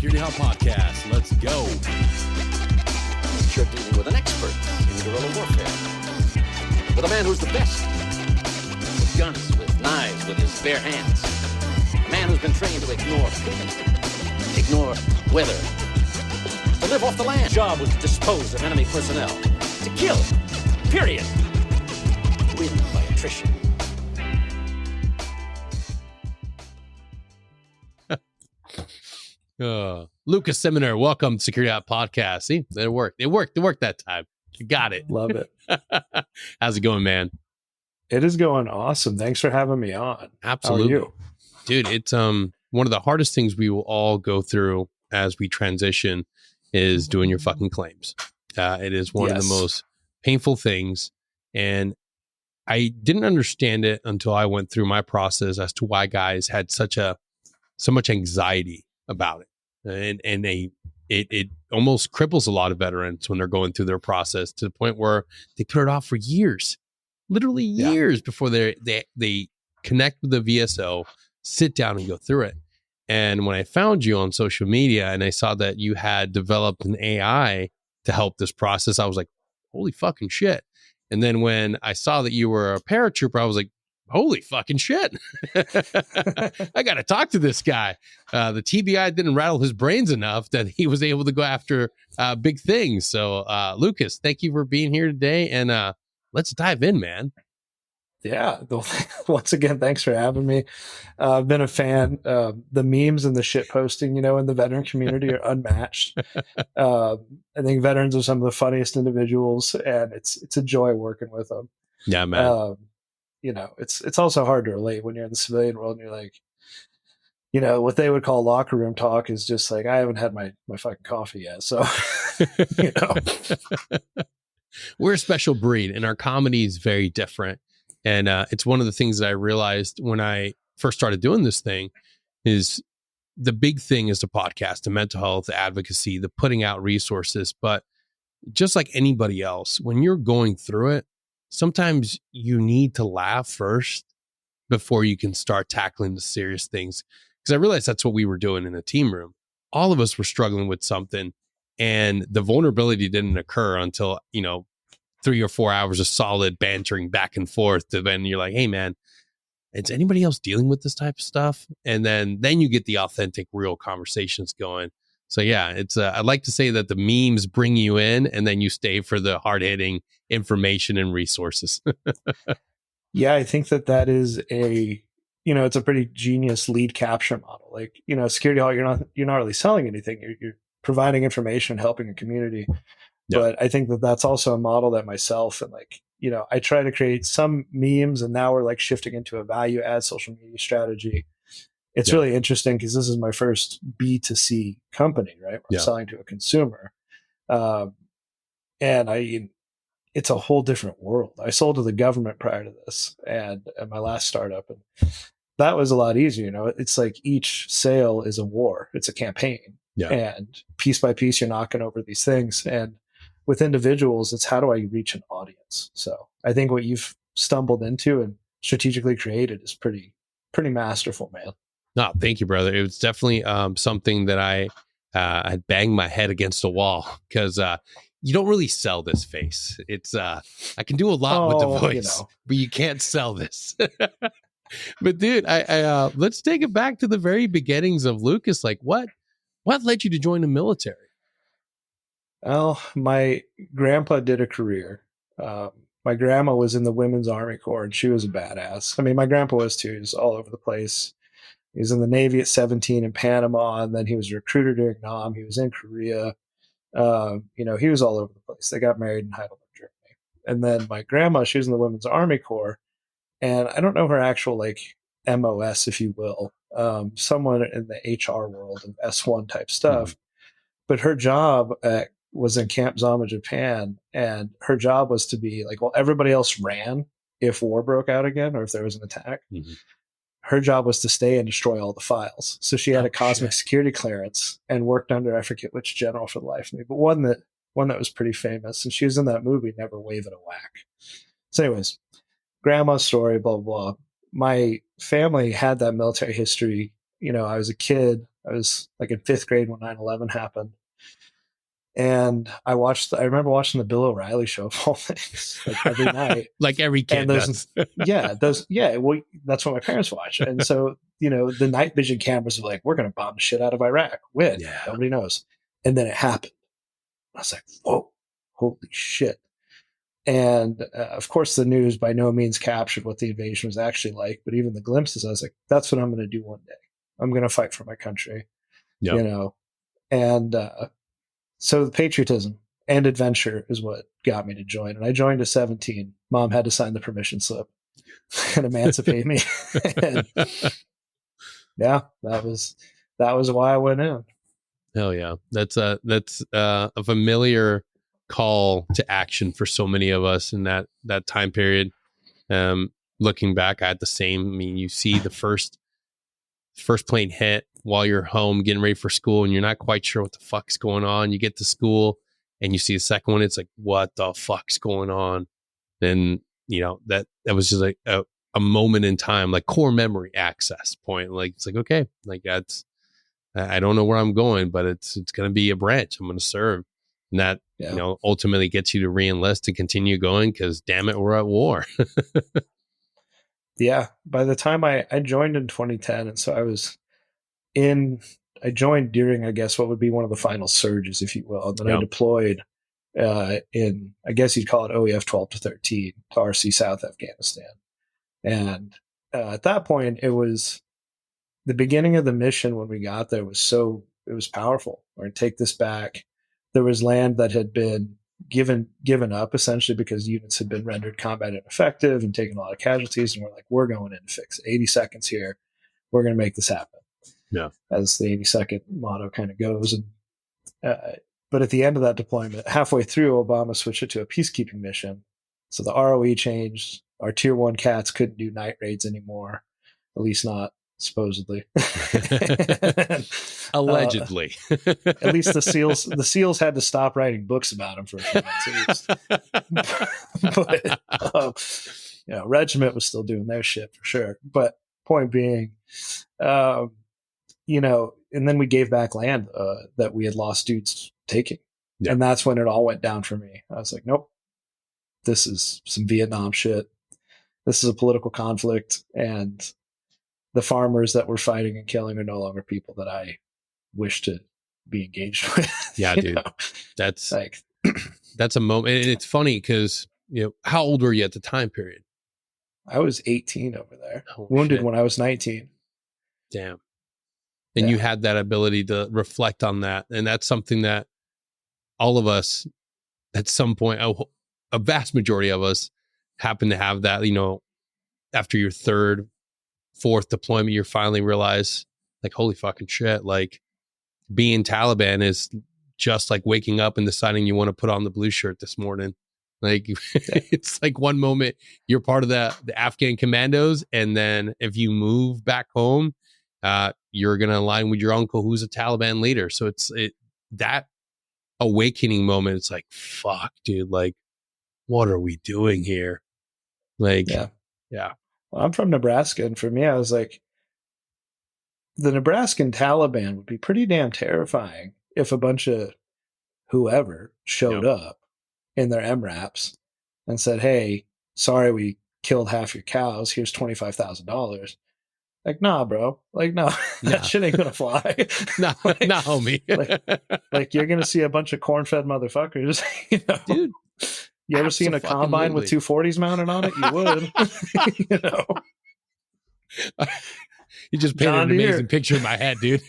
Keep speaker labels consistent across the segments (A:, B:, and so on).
A: Security Halt Podcast. Let's go.
B: You're dealing with an expert in guerrilla warfare. With a man who's the best. With guns, with knives, with his bare hands. A man who's been trained to ignore pain, ignore weather, to live off the land. His job was to dispose of enemy personnel. To kill. Period. Win by attrition.
A: Lukas, Simianer, welcome to Security Halt Podcast. See, it worked. It worked that time. You got it.
C: Love it.
A: How's it going, man?
C: It is going awesome. Thanks for having me on.
A: Absolutely.
C: How are you?
A: Dude, it's one of the hardest things we will all go through as we transition is doing your fucking claims. It is one of the most painful things. And I didn't understand it until I went through my process as to why guys had so much anxiety about it. And it almost cripples a lot of veterans when they're going through their process to the point where they put it off for years, literally years before they connect with the VSO, sit down and go through it. And when I found you on social media and I saw that you had developed an AI to help this process, I was like, holy fucking shit. And then when I saw that you were a paratrooper, I was like, holy fucking shit. I got to talk to this guy. The TBI didn't rattle his brains enough that he was able to go after big things. So, Lukas, thank you for being here today. And let's dive in, man.
C: Yeah. Once again, thanks for having me. I've been a fan. The memes and the shit posting, in the veteran community are unmatched. I think veterans are some of the funniest individuals, and it's a joy working with them.
A: Yeah, man.
C: It's also hard to relate when you're in the civilian world and you're like, what they would call locker room talk is just like, I haven't had my fucking coffee yet. So,
A: We're a special breed and our comedy is very different. And it's one of the things that I realized when I first started doing this thing is the big thing is the podcast, the mental health, the advocacy, the putting out resources. But just like anybody else, when you're going through it, sometimes you need to laugh first before you can start tackling the serious things. Because I realized that's what we were doing in a team room. All of us were struggling with something, and the vulnerability didn't occur until, 3 or 4 hours of solid bantering back and forth. To then you're like, hey, man, is anybody else dealing with this type of stuff? And then you get the authentic, real conversations going. So yeah, it's I'd like to say that the memes bring you in and then you stay for the hard hitting information and resources.
C: Yeah, I think that is it's a pretty genius lead capture model. Like, Security Halt, you're not really selling anything. You're providing information, helping a community. Yep. But I think that's also a model that myself and I try to create some memes, and now we're shifting into a value add social media strategy. It's really interesting because this is my first B2C company, right? I'm selling to a consumer. And it's a whole different world. I sold to the government prior to this and at my last startup. And that was a lot easier. It's like each sale is a war. It's a campaign. Yeah. And piece by piece, you're knocking over these things. And with individuals, it's how do I reach an audience? So I think what you've stumbled into and strategically created is pretty masterful, man.
A: No, thank you, brother. It was definitely something that I had banged my head against the wall because you don't really sell this face. It's I can do a lot with the voice, but you can't sell this. But dude, I let's take it back to the very beginnings of Lukas. Like what led you to join the military?
C: Well, my grandpa did a career. My grandma was in the Women's Army Corps, and she was a badass. I mean, my grandpa was too. He was all over the place. He was in the Navy at 17 in Panama, and then he was a recruiter during Nam. He was in Korea. He was all over the place. They got married in Heidelberg, Germany. And then my grandma, she was in the Women's Army Corps, and I don't know her actual MOS, if you will, someone in the HR world of S1 type stuff. Mm-hmm. But her job was in Camp Zama, Japan, and her job was to be everybody else ran if war broke out again or if there was an attack. Mm-hmm. Her job was to stay and destroy all the files. So she had a cosmic security clearance and worked under, I forget which general for the life of me, but one that was pretty famous. And she was in that movie, Never Wave It a Whack. So anyways, grandma's story, blah, blah, blah. My family had that military history, I was a kid. I was like in 5th grade when 9/11 happened. And I remember watching the Bill O'Reilly show of all things, like every night.
A: Like every kid does.
C: Well, that's what my parents watch. And so, the night vision cameras were like, we're going to bomb the shit out of Iraq. When?
A: Yeah.
C: Nobody knows. And then it happened. I was like, whoa, holy shit. And of course, the news by no means captured what the invasion was actually like. But even the glimpses, I was like, that's what I'm going to do one day. I'm going to fight for my country, and so the patriotism and adventure is what got me to join. And I joined at 17. Mom had to sign the permission slip and emancipate me. And yeah, that was why I went in.
A: Hell yeah. That's a familiar call to action for so many of us in that time period. Looking back, I had the same. I mean, you see the first plane hit while you're home getting ready for school and you're not quite sure what the fuck's going on. You get to school and you see the second one. It's like, what the fuck's going on? Then, that was just like a moment in time, like core memory access point. Like, it's like, okay, like I don't know where I'm going, but it's going to be a branch I'm going to serve. And that, ultimately gets you to re-enlist and continue going because damn it, we're at war.
C: Yeah. By the time I joined in 2010, and so I joined during, I guess, what would be one of the final surges, if you will. And then I deployed in, I guess you'd call it OEF 12 to 13 to RC South Afghanistan. And at that point, it was the beginning of the mission when we got there it was powerful. We're going to take this back. There was land that had been given up essentially because units had been rendered combat ineffective and taken a lot of casualties. And we're like, we're going in to fix it. 80 seconds here. We're going to make this happen.
A: Yeah.
C: As the 80-second motto kind of goes. And but at the end of that deployment, halfway through, Obama switched it to a peacekeeping mission. So the ROE changed. Our tier 1 cats couldn't do night raids anymore, at least not supposedly.
A: Allegedly.
C: At least the SEALs had to stop writing books about them for a few months at least. But regiment was still doing their shit for sure. But point being, and then we gave back land that we had lost dudes taking. Yeah. And that's when it all went down for me. I was like, nope, this is some Vietnam shit. This is a political conflict. And the farmers that we're fighting and killing are no longer people that I wish to be engaged with.
A: Yeah, dude. That's like, that's a moment. And it's funny because, how old were you at the time period?
C: I was 18 over there. Oh, wounded shit. When I was 19.
A: Damn. And you had that ability to reflect on that. And that's something that all of us at some point, a vast majority of us happen to have that, after your 3rd, 4th deployment, you finally realize like, holy fucking shit. Like being Taliban is just like waking up and deciding you want to put on the blue shirt this morning. Like it's like one moment you're part of the Afghan commandos. And then if you move back home, you're going to align with your uncle who's a Taliban leader. So that awakening moment. It's like, fuck, dude, like, what are we doing here? Like, yeah.
C: Well, I'm from Nebraska. And for me, I was like, the Nebraskan Taliban would be pretty damn terrifying if a bunch of whoever showed up in their MRAPs and said, hey, sorry, we killed half your cows. Here's $25,000. Like, nah, bro. Like, no, that shit ain't gonna fly.
A: Nah, homie.
C: like you're gonna see a bunch of corn-fed motherfuckers.
A: Dude.
C: You ever seen a combine with 240s mounted on it? You would.
A: You just painted an amazing picture in my head, dude.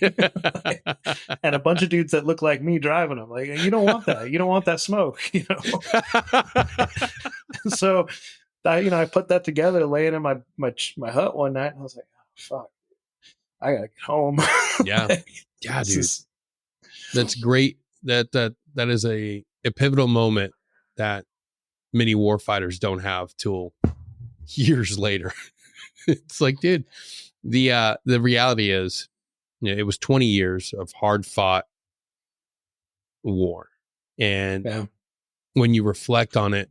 C: And a bunch of dudes that look like me driving them. Like, you don't want that. You don't want that smoke. So, I put that together, laying in my hut one night, and I was like, fuck, I gotta get home.
A: Yeah. Yeah, dude. That's great. That is a pivotal moment that many warfighters don't have till years later. It's like, dude, the reality is, it was 20 years of hard fought war. And when you reflect on it,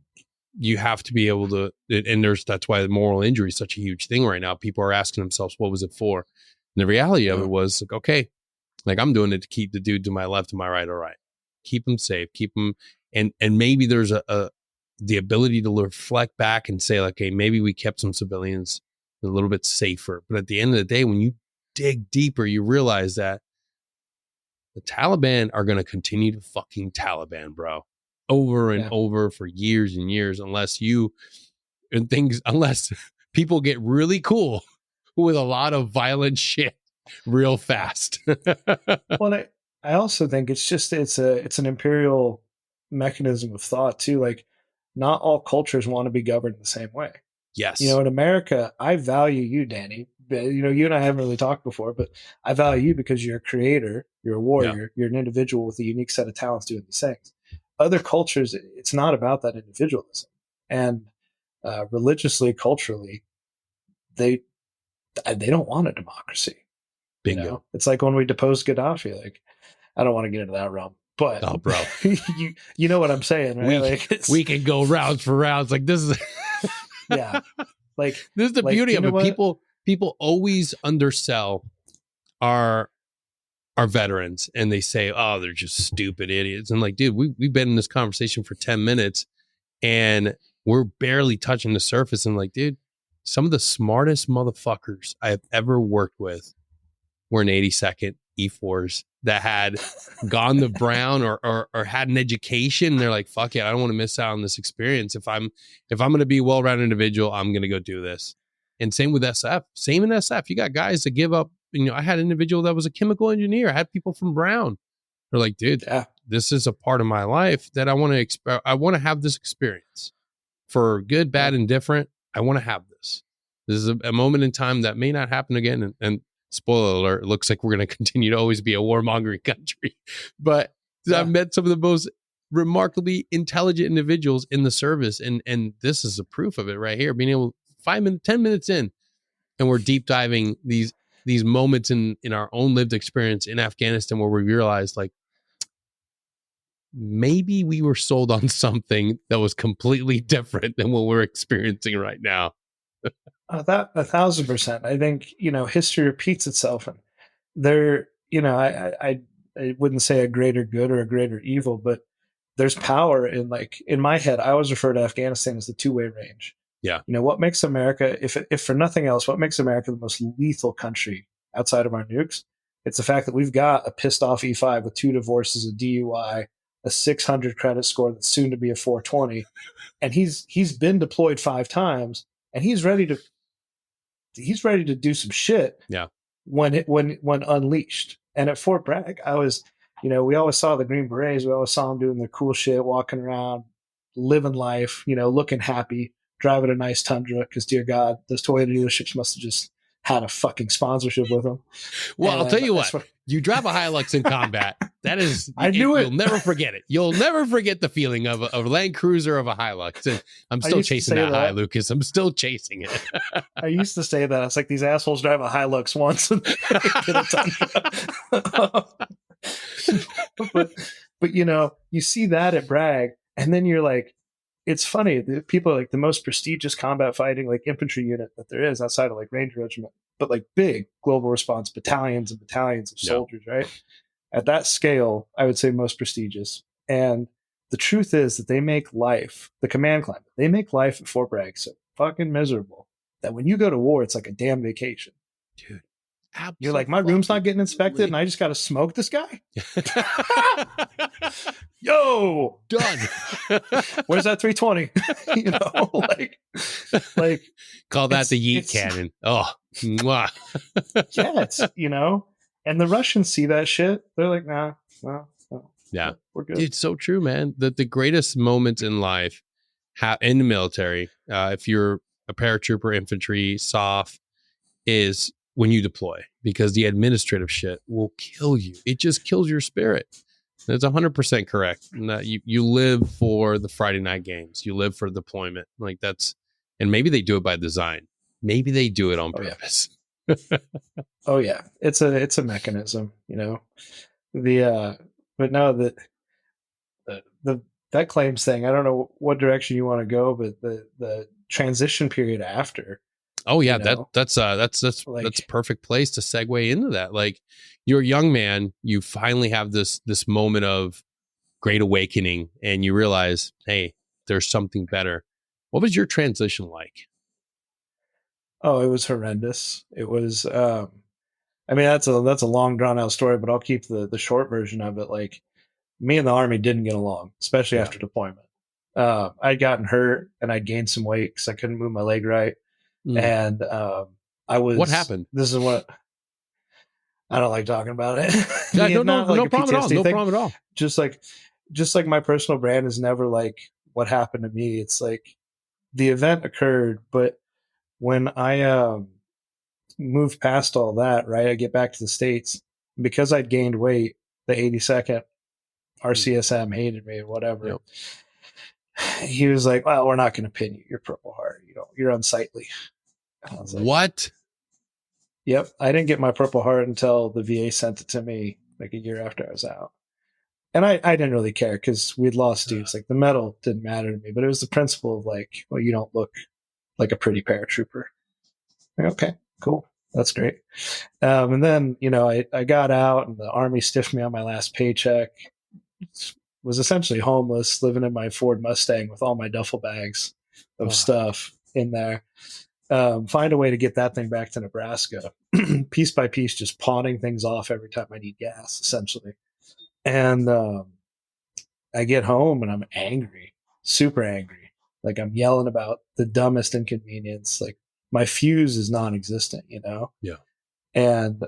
A: you have to be able to, and that's why the moral injury is such a huge thing right now. People are asking themselves, what was it for? And the reality of it was like, okay, like I'm doing it to keep the dude to my left, to my right, all right. Keep him safe, keep him. And maybe there's the ability to reflect back and say, like, okay, maybe we kept some civilians a little bit safer. But at the end of the day, when you dig deeper, you realize that the Taliban are going to continue to fucking Taliban, bro, over and over for years and years, unless people get really cool with a lot of violent shit real fast.
C: Well, I also think it's an imperial mechanism of thought too. Like, not all cultures want to be governed the same way.
A: Yes.
C: You know, in America, I value you, Danny. You know, you and I haven't really talked before, but I value you because you're a creator, you're a warrior, you're an individual with a unique set of talents doing these things. Other cultures, it's not about that individualism. And religiously, culturally, they don't want a democracy.
A: Bingo.
C: You know? It's like when we deposed Gaddafi. Like, I don't want to get into that realm, but
A: bro,
C: you know what I'm saying, right?
A: We can go rounds for rounds. Like this is,
C: like
A: this is the beauty of it.
C: What?
A: People always undersell our veterans, and they say, "Oh, they're just stupid idiots." And like, dude, we've been in this conversation for 10 minutes, and we're barely touching the surface. And like, dude, some of the smartest motherfuckers I have ever worked with were in 82nd E4s that had gone to Brown or had an education. They're like, fuck it, I don't want to miss out on this experience. If I'm going to be a well-rounded individual, I'm going to go do this. And same with SF. Same in SF. You got guys that give up. You know, I had an individual that was a chemical engineer. I had people from Brown. They're like, dude, this is a part of my life that I want to I want to have this experience for good, bad, and different. I want to have this. This is a moment in time that may not happen again. And spoiler alert, it looks like we're going to continue to always be a warmongering country. But I've met some of the most remarkably intelligent individuals in the service. And this is a proof of it right here. Being able 10 minutes in, and we're deep diving these moments in our own lived experience in Afghanistan, where we realized, like, maybe we were sold on something that was completely different than what we're experiencing right now.
C: That 1,000%. I think, you know, history repeats itself, and there, you know, I wouldn't say a greater good or a greater evil, but there's power in, like, in my head, I always refer to Afghanistan as the two-way range.
A: Yeah.
C: You know, what makes America, if for nothing else, what makes America the most lethal country outside of our nukes? It's the fact that we've got a pissed off E5 with 2 divorces, a DUI, a 600 credit score that's soon to be a 420, and he's been deployed 5 times, and he's ready to do some shit.
A: Yeah.
C: When unleashed. And at Fort Bragg, I was, you know, we always saw the Green Berets. We always saw them doing their cool shit, walking around, living life, you know, looking happy, driving a nice Tundra. Because, dear God, those Toyota dealerships must have just had a fucking sponsorship with them.
A: Well, and I'll tell you what, you drive a Hilux in combat. That is,
C: I knew it.
A: You'll never forget it. You'll never forget the feeling of a Land Cruiser, of a Hilux. And I'm still chasing that high, Lucas. I'm still chasing it.
C: I used to say that. It's like, these assholes drive a Hilux once and get a Tundra. but you know, you see that at Bragg, and then you're like, it's funny. The people are like the most prestigious combat fighting, like, infantry unit that there is outside of, like, Ranger Regiment, but like big global response battalions and battalions of soldiers, right? At that scale, I would say most prestigious. And the truth is that they make life, the command climate, they make life at Fort Bragg so fucking miserable that when you go to war, it's like a damn vacation.
A: Dude,
C: you're like, my room's not getting inspected and I just got to smoke this guy? Yo,
A: done.
C: Where's that 320? You know, like
A: call that the yeet cannon. Oh, mwah.
C: Yeah, it's, you know, and the Russians see that shit. They're like, nah,
A: yeah,
C: we're good.
A: It's so true, man. That the greatest moments in life in the military, if you're a paratrooper, infantry, SOF, is when you deploy, because the administrative shit will kill you. It just kills your spirit. That's 100% correct. You live for the Friday night games. You live for deployment. Like, that's, and maybe they do it by design. Maybe they do it on purpose.
C: Yeah. Oh yeah, it's a mechanism, you know. But no, the VetClaims thing. I don't know what direction you want to go, but the transition period after.
A: Oh yeah,
C: You know?
A: that's
C: Like,
A: a perfect place to segue into that. Like, you're a young man, you finally have this moment of great awakening, and you realize, hey, there's something better. What was your transition like?
C: oh, it was horrendous. It was, I mean, that's a long drawn out story, but I'll keep the short version of it. Like, me and the Army didn't get along, especially
A: Yeah.
C: after deployment. I'd gotten hurt and I'd gained some weight because I couldn't move my leg right.
A: Mm.
C: And I was.
A: What happened?
C: This is what I don't like talking about it.
A: Yeah,
C: Not like
A: no
C: a
A: problem at all.
C: PTSD
A: No
C: thing.
A: problem at all.
C: Just like my personal brand is never like what happened to me. It's like the event occurred, but when I moved past all that, right, I get back to the States because I'd gained weight. The 82nd RCSM hated me or whatever.
A: Yep.
C: He was like, "Well, we're not going to pin you. You're Purple Heart. You know, you're unsightly." I was like,
A: What?
C: "Yep." I didn't get my Purple Heart until the VA sent it to me like a year after I was out. And I didn't really care because we'd lost dudes. Like, the medal didn't matter to me, but it was the principle of like, well, you don't look like a pretty paratrooper. Like, okay, cool. That's great. And then, you know, I got out and the Army stiffed me on my last paycheck. Was essentially homeless, living in my Ford Mustang with all my duffel bags of stuff in there. Find a way to get that thing back to Nebraska, piece by piece, just pawning things off every time I need gas, essentially. And I get home and I'm angry, super angry. Like, I'm yelling about the dumbest inconvenience. Like, my fuse is non-existent, you know?
A: Yeah.
C: And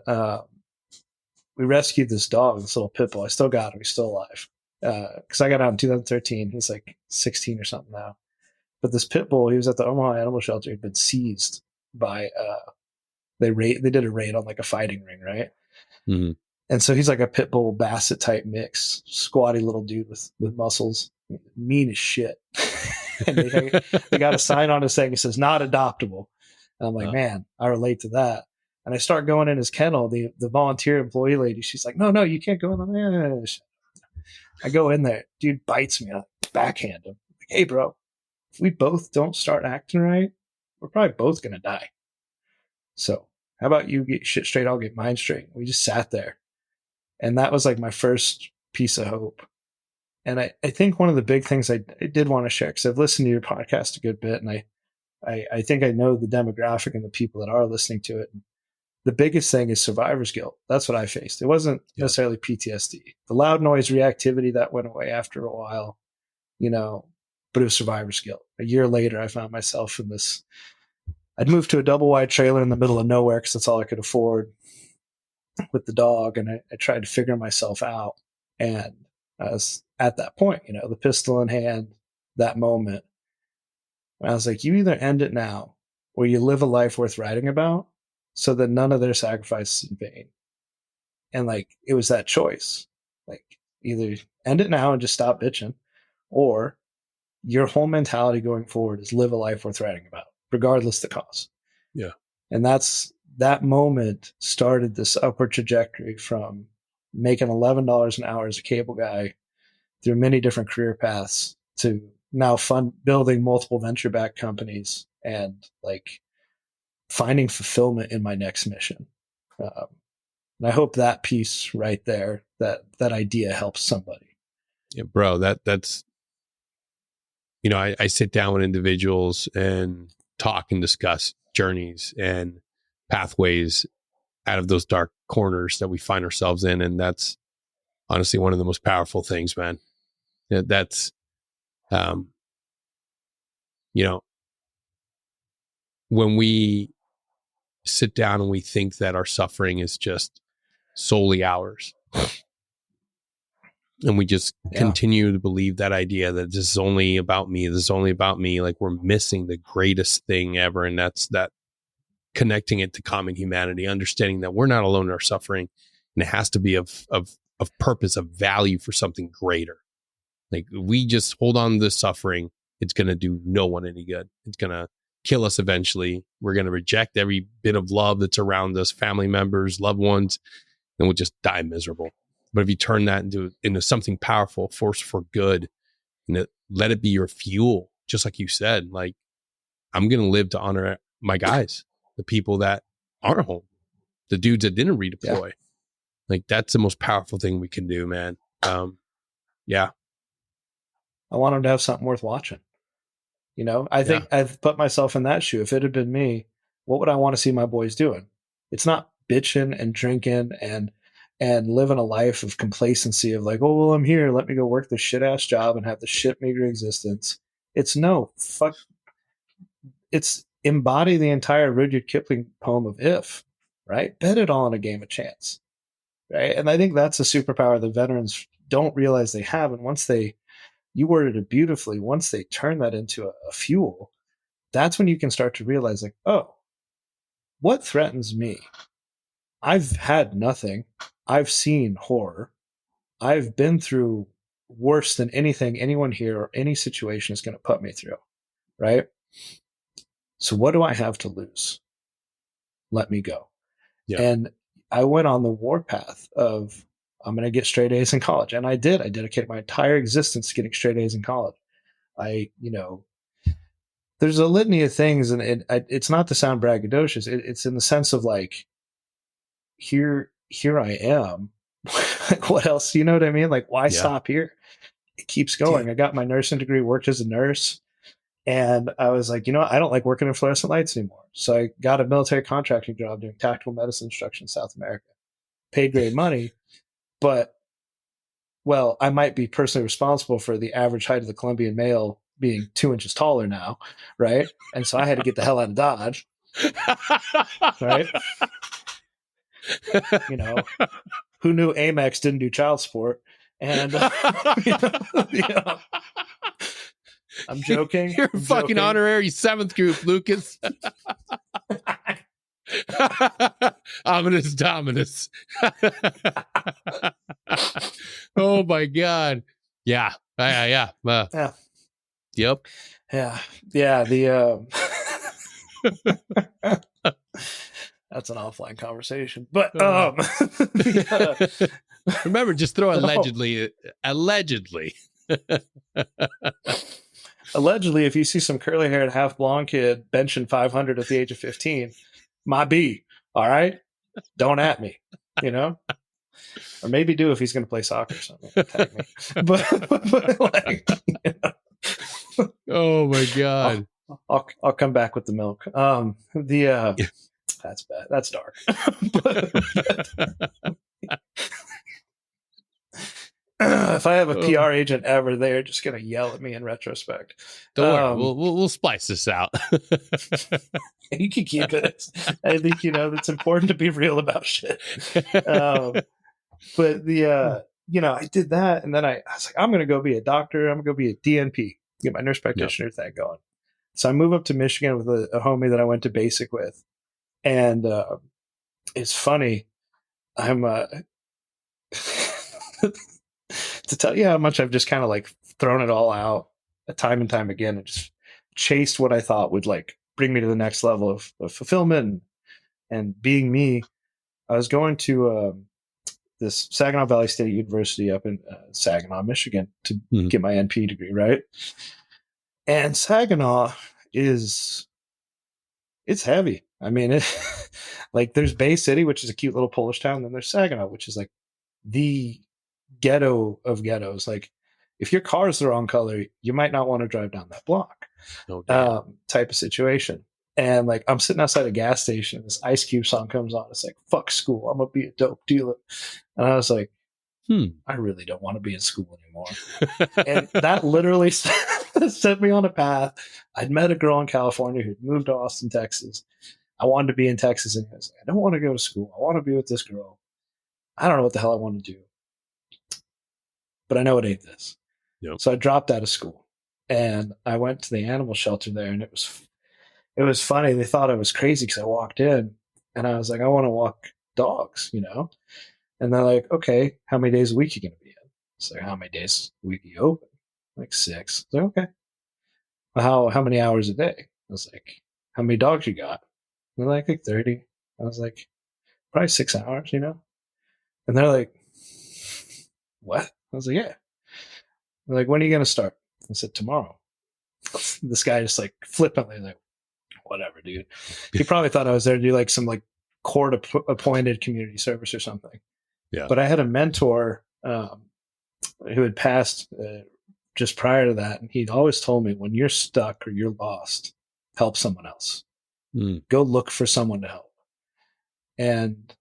C: we rescued this dog, this little pit bull. I still got him. He's still alive. Because I got out in 2013. He's like 16 or something now. But this pit bull, he was at the Omaha Animal Shelter. He'd been seized by, they did a raid on like a fighting ring, right?
A: Mm-hmm.
C: And so he's like a pit bull basset type mix, squatty little dude with muscles, mean as shit. And they got a sign on his thing. It says not adoptable. And I'm like, man, I relate to that. And I start going in his kennel. The volunteer employee lady, she's like, no, you can't go in there. I go in there. Dude bites me. I backhand him. Like, hey, bro, if we both don't start acting right, we're probably both going to die. So how about you get shit straight? I'll get mine straight. We just sat there. And that was like my first piece of hope. And I think one of the big things I did want to share, because I've listened to your podcast a good bit, and I think I know the demographic and the people that are listening to it. The biggest thing is survivor's guilt. That's what I faced. It wasn't necessarily PTSD. The loud noise reactivity, that went away after a while, you know, but it was survivor's guilt. A year later, I found myself in this. I'd moved to a double wide trailer in the middle of nowhere because that's all I could afford with the dog. And I tried to figure myself out. And I was at that point, you know, the pistol in hand, that moment. I was like, you either end it now or you live a life worth writing about so that none of their sacrifice is in vain. And like, it was that choice. Like, either end it now and just stop bitching, or your whole mentality going forward is live a life worth writing about, regardless the cost.
A: Yeah.
C: And that moment started this upward trajectory from making $11 an hour as a cable guy through many different career paths to now building multiple venture-backed companies and like finding fulfillment in my next mission. And I hope that piece right there, that idea helps somebody.
A: Yeah, bro, that's, you know, I sit down with individuals and talk and discuss journeys and pathways out of those dark corners that we find ourselves in. And that's honestly one of the most powerful things, man. That's, you know, when we sit down and we think that our suffering is just solely ours, and we just continue to believe that idea that this is only about me, this is only about me, like we're missing the greatest thing ever. And that's that connecting it to common humanity, understanding that we're not alone in our suffering, and it has to be of purpose, of value for something greater. Like, we just hold on to this suffering, it's going to do no one any good. It's going to kill us eventually. We're going to reject every bit of love that's around us, family members, loved ones, and we'll just die miserable. But if you turn that into something powerful, force for good, and let it be your fuel, just like you said, like, I'm going to live to honor my guys. the people that aren't home, the dudes that didn't redeploy. Like, that's the most powerful thing we can do, man. Yeah.
C: I want them to have something worth watching. You know, I think I've put myself in that shoe. If it had been me, what would I want to see my boys doing? It's not bitching and drinking and living a life of complacency of like, oh, well, I'm here. Let me go work this shit ass job and have the shit meager existence. It's no, fuck. It's embody the entire Rudyard Kipling poem of If, right? Bet it all on a game of chance, right? And I think that's a superpower that veterans don't realize they have. And once you worded it beautifully, once they turn that into a fuel, that's when you can start to realize like, oh, what threatens me? I've had nothing. I've seen horror. I've been through worse than anything anyone here or any situation is going to put me through, right? So what do I have to lose? Let me go. Yeah. And I went on the warpath of, I'm going to get straight A's in college. And I did. I dedicated my entire existence to getting straight A's in college. There's a litany of things, and it's not to sound braggadocious. It's in the sense of like, here I am. What else? You know what I mean? Like, why stop here? It keeps going. Dude. I got my nursing degree, worked as a nurse, and I was like, I don't like working in fluorescent lights anymore. So I got a military contracting job doing tactical medicine instruction in South America. Paid great money, but, well, I might be personally responsible for the average height of the Colombian male being 2 inches taller now, right? And so I had to get the hell out of Dodge, right? Who knew Amex didn't do child support? And I'm joking.
A: You're a fucking honorary 7th group, Lukas. Ominous Dominus. Oh my God. Yeah. Yeah. Yep.
C: Yeah. The that's an offline conversation, but
A: remember, just throw allegedly. Allegedly,
C: if you see some curly haired half blonde kid benching 500 at the age of 15, my B. All right, don't at me, or maybe do if he's going to play soccer or something. Tag me. But like,
A: oh my God.
C: I'll come back with the milk. That's bad. That's dark. If I have a PR agent ever, they're just going to yell at me in retrospect.
A: Don't worry. We'll splice this out.
C: You can keep it. I think, it's important to be real about shit. But I did that. And then I was like, I'm going to go be a doctor. I'm going to go be a DNP, get my nurse practitioner thing going. So I move up to Michigan with a homie that I went to basic with. And it's funny. I'm to tell you how much I've just kind of like thrown it all out time and time again and just chased what I thought would like bring me to the next level of fulfillment and being me. I was going to this Saginaw Valley State University up in Saginaw, Michigan to get my NP degree, right? And Saginaw it's heavy. I mean, like there's Bay City, which is a cute little Polish town. Then there's Saginaw, which is like the ghetto of ghettos. Like if your car is the wrong color, you might not want to drive down that block. Type of situation. And like I'm sitting outside a gas station, this Ice Cube song comes on. It's like, fuck school, I'm gonna be a dope dealer. And I was like, I really don't want to be in school anymore. And that literally set me on a path. I'd met a girl in California who'd moved to Austin, Texas. I wanted to be in Texas, and I was like, I don't want to go to school. I want to be with this girl. I don't know what the hell I want to do, but I know it ain't this. Yep. So I dropped out of school, and I went to the animal shelter there, and it was funny. They thought I was crazy because I walked in, and I was like, I want to walk dogs, And they're like, okay, how many days a week are you going to be in? So how many days a week are you open? Like 6. So okay. Well, how many hours a day? I was like, how many dogs you got? And they're like 30. I was like, probably 6 hours, And they're like, what? I was like, yeah. They're like, when are you going to start? I said, tomorrow. This guy just like flippantly like, whatever, dude. He probably thought I was there to do like some like court appointed community service or something.
A: Yeah.
C: But I had a mentor who had passed just prior to that, and he'd always told me, when you're stuck or you're lost, help someone else. Go look for someone to help. And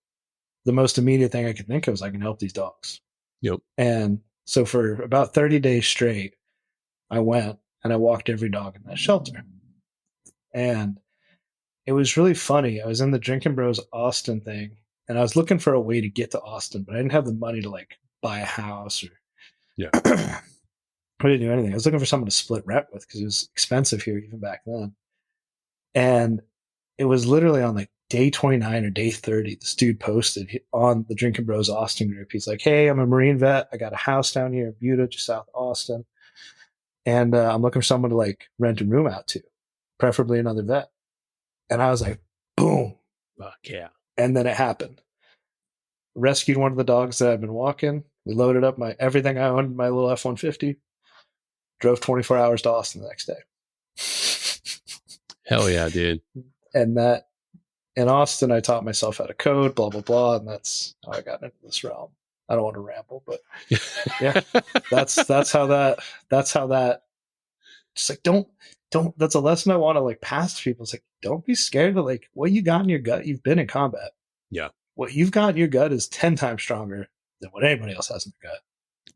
C: the most immediate thing I could think of is I can help these dogs.
A: Yep.
C: And so for about 30 days straight, I went and I walked every dog in that shelter. And it was really funny. I was in the Drinking Bros Austin thing, and I was looking for a way to get to Austin, but I didn't have the money to like buy a house or I didn't do anything. I was looking for someone to split rent with because it was expensive here even back then. And it was literally on like day 29 or day 30, this dude posted on the Drinking Bros Austin group. He's like, hey, I'm a Marine vet. I got a house down here in Buda, just south of Austin. And I'm looking for someone to like rent a room out to, preferably another vet. And I was like, boom.
A: Fuck yeah.
C: And then it happened. Rescued one of the dogs that I've been walking. We loaded up everything I owned, my little F-150. Drove 24 hours to Austin the next day.
A: Hell yeah, dude.
C: And that in Austin, I taught myself how to code, blah, blah, blah. And that's how I got into this realm. I don't want to ramble, but yeah, that's how that, just like, don't, that's a lesson I want to like pass to people. It's like, don't be scared of like what you got in your gut. You've been in combat.
A: Yeah.
C: What you've got in your gut is 10 times stronger than what anybody else has in their gut.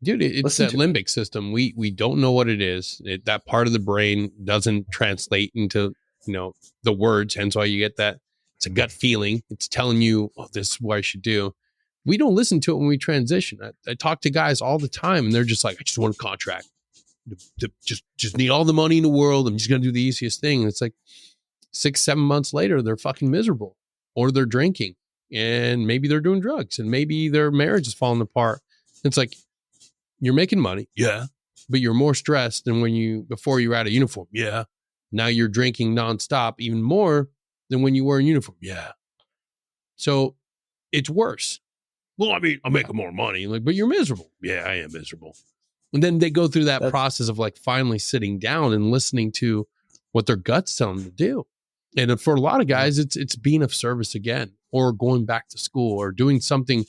A: Dude, it's that limbic system. We don't know what it is. That part of the brain doesn't translate into, the words. Hence why you get that. It's a gut feeling. It's telling you, oh, this is what I should do. We don't listen to it when we transition. I talk to guys all the time, and they're just like, I just want a contract. Just need all the money in the world. I'm just going to do the easiest thing. And it's like 6-7 months later, they're fucking miserable, or they're drinking, and maybe they're doing drugs, and maybe their marriage is falling apart. It's like, you're making money. Yeah. But you're more stressed than before you were out of uniform. Yeah. Now you're drinking nonstop, even more than when you were in uniform. Yeah. So it's worse. Well, I mean, I'm making more money. Like, but you're miserable. Yeah, I am miserable. And then they go through that process of like finally sitting down and listening to what their guts tell them to do. And for a lot of guys, it's being of service again, or going back to school, or doing something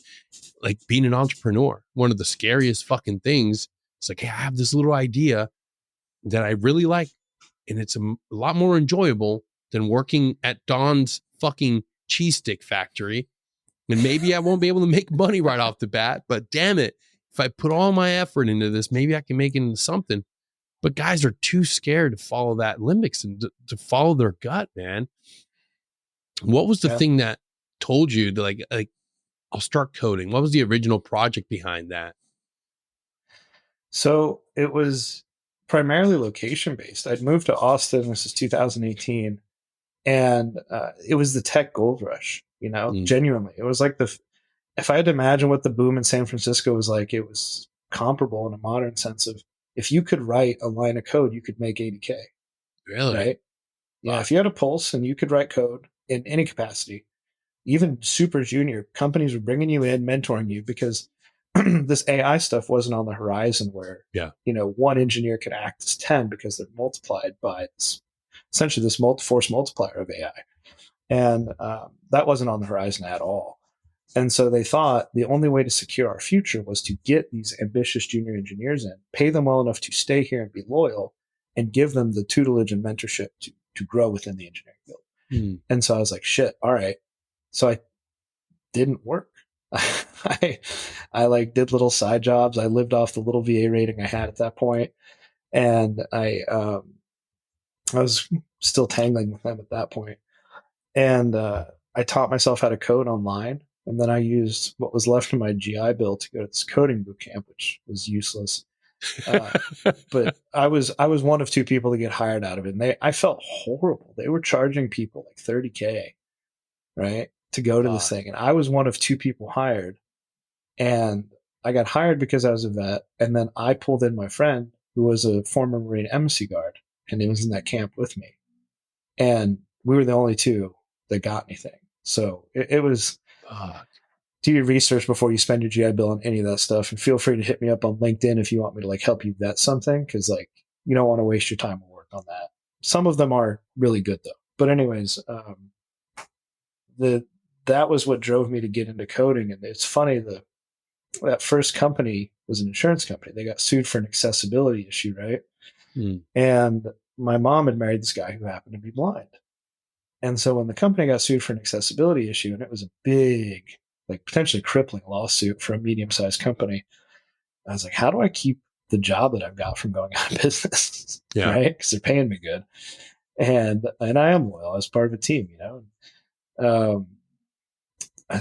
A: like being an entrepreneur. One of the scariest fucking things. It's like, hey, I have this little idea that I really like, and it's a lot more enjoyable than working at Don's fucking cheese stick factory. And maybe I won't be able to make money right off the bat, but damn it, if I put all my effort into this, maybe I can make it into something. But guys are too scared to follow that limbics and to follow their gut, man. What was the thing that told you to like, I'll start coding? What was the original project behind that?
C: So it was primarily location based. I'd moved to Austin. This is 2018. And it was the tech gold rush, genuinely. It was like if I had to imagine what the boom in San Francisco was like, it was comparable in a modern sense of, if you could write a line of code, you could make 80K.
A: Really?
C: Right? Yeah. If you had a pulse and you could write code in any capacity, even super junior, companies were bringing you in, mentoring you, because this AI stuff wasn't on the horizon where, one engineer could act as 10 because they're multiplied by essentially this force multiplier of AI. And that wasn't on the horizon at all. And so they thought the only way to secure our future was to get these ambitious junior engineers in, pay them well enough to stay here and be loyal, and give them the tutelage and mentorship to grow within the engineering field. And so I was like, shit, all right. So I didn't work. I like did little side jobs. I lived off the little VA rating I had at that point. And I was still tangling with them at that point. And I taught myself how to code online. And then I used what was left of my GI Bill to go to this coding boot camp, which was useless. But I was one of two people to get hired out of it. And I felt horrible. They were charging people like $30K, right, to go to this thing. And I was one of two people hired. And I got hired because I was a vet. And then I pulled in my friend who was a former Marine embassy guard, and he was in that camp with me. And we were the only two that got anything. So it was, do your research before you spend your GI Bill on any of that stuff. And feel free to hit me up on LinkedIn if you want me to like help you vet something. Cause like, you don't want to waste your time and work on that. Some of them are really good though, But anyways, that was what drove me to get into coding. And it's funny, that first company was an insurance company. They got sued for an accessibility issue, right? And my mom had married this guy who happened to be blind. And so when the company got sued for an accessibility issue, and it was a big, like potentially crippling lawsuit for a medium-sized company, I was like, how do I keep the job that I've got from going out of business?
A: Yeah.
C: Right? Because they're paying me good. And I am loyal as part of a team, I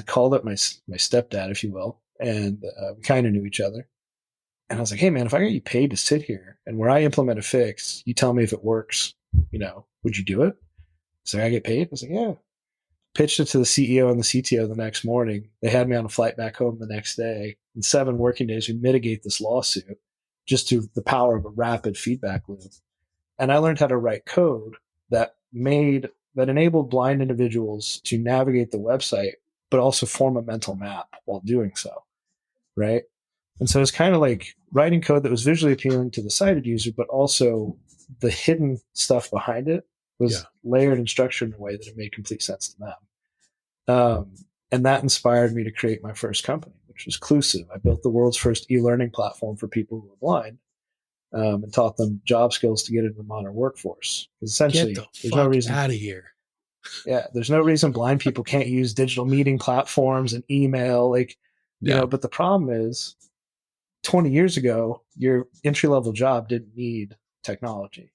C: called up my stepdad, if you will, and we kind of knew each other. And I was like, hey, man, if I got you paid to sit here and where I implement a fix, you tell me if it works, would you do it? So I get paid? I was like, yeah. Pitched it to the CEO and the CTO the next morning. They had me on a flight back home the next day. In 7 working days, we mitigate this lawsuit just through the power of a rapid feedback loop. And I learned how to write code that enabled blind individuals to navigate the website, but also form a mental map while doing so, right? And so it's kind of like writing code that was visually appealing to the sighted user, but also the hidden stuff behind it was layered and structured in a way that it made complete sense to them. And that inspired me to create my first company, which was Clusiv. I built the world's first e-learning platform for people who are blind, and taught them job skills to get into the modern workforce. Essentially,
A: there's no reason out of here.
C: Yeah, there's no reason blind people can't use digital meeting platforms and email, but the problem is 20 years ago, your entry-level job didn't need technology.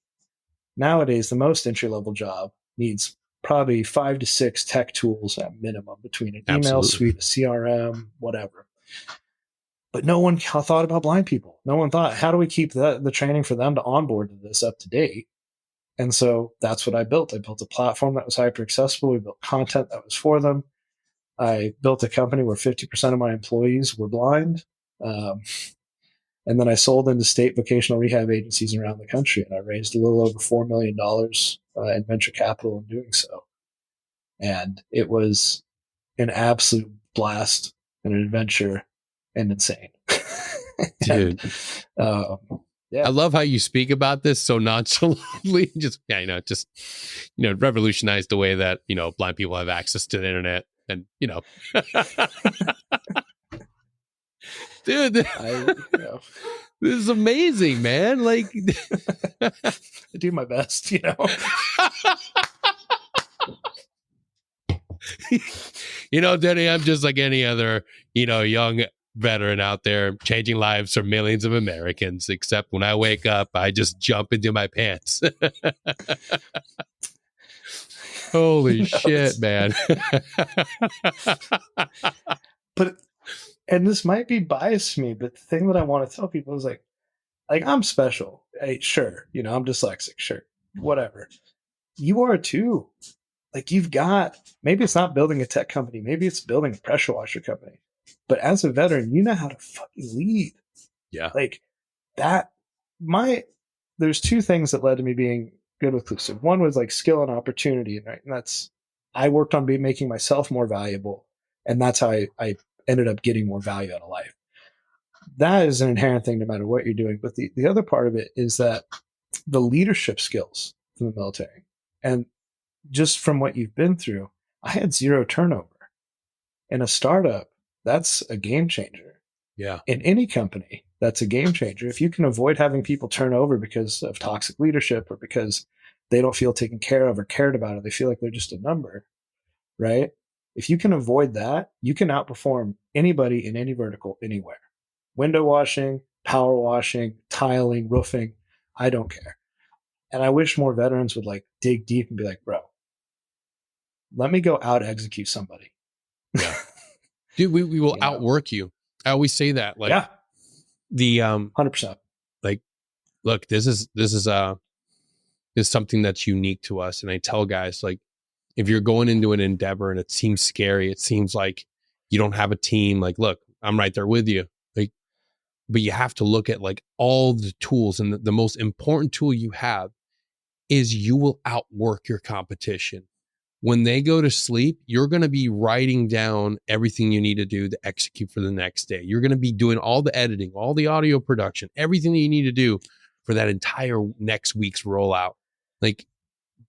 C: Nowadays, the most entry-level job needs probably 5 to 6 tech tools at minimum, between an email suite, a CRM, whatever. But no one thought about blind people. No one thought, how do we keep the training for them to onboard to this up to date? And so that's what I built. I built a platform that was hyper accessible. We built content that was for them. I built a company where 50% of my employees were blind. And then I sold into state vocational rehab agencies around the country, and I raised a little over $4 million in venture capital in doing so. And it was an absolute blast and an adventure and insane.
A: Dude. I love how you speak about this so nonchalantly. Revolutionize the way that, blind people have access to the internet. And, dude, this is amazing, man. Like,
C: I do my best,
A: Denny, I'm just like any other, young veteran out there changing lives for millions of Americans, except when I wake up, I just jump into my pants. Holy shit, man.
C: And this might be biased to me, but the thing that I want to tell people is like I'm special. Hey, sure. I'm dyslexic. Sure. Whatever. You are too. Like, you've got, maybe it's not building a tech company. Maybe it's building a pressure washer company. But as a veteran, you know how to fucking lead.
A: Yeah.
C: Like that, there's 2 things that led to me being good with Clusiv. One was like skill and opportunity. Right. And I worked on making myself more valuable. And that's how I ended up getting more value out of life. That is an inherent thing no matter what you're doing. But the other part of it is that the leadership skills from the military, and just from what you've been through, I had 0 turnover. In a startup, that's a game changer.
A: Yeah.
C: In any company, that's a game changer. If you can avoid having people turn over because of toxic leadership, or because they don't feel taken care of or cared about, or they feel like they're just a number, right? If you can avoid that, you can outperform anybody in any vertical anywhere. Window washing, power washing, tiling, roofing, I don't care. And I wish more veterans would dig deep and be like, bro, let me go out execute somebody.
A: Yeah. Dude, we will outwork you. I always say that. The
C: 100%.
A: Look, this is something that's unique to us. And I tell guys, if you're going into an endeavor and it seems scary, it seems like you don't have a team, look, I'm right there with you. But you have to look at all the tools, and the most important tool you have is you will outwork your competition. When they go to sleep, you're going to be writing down everything you need to do to execute for the next day. You're going to be doing all the editing, all the audio production, everything that you need to do for that entire next week's rollout.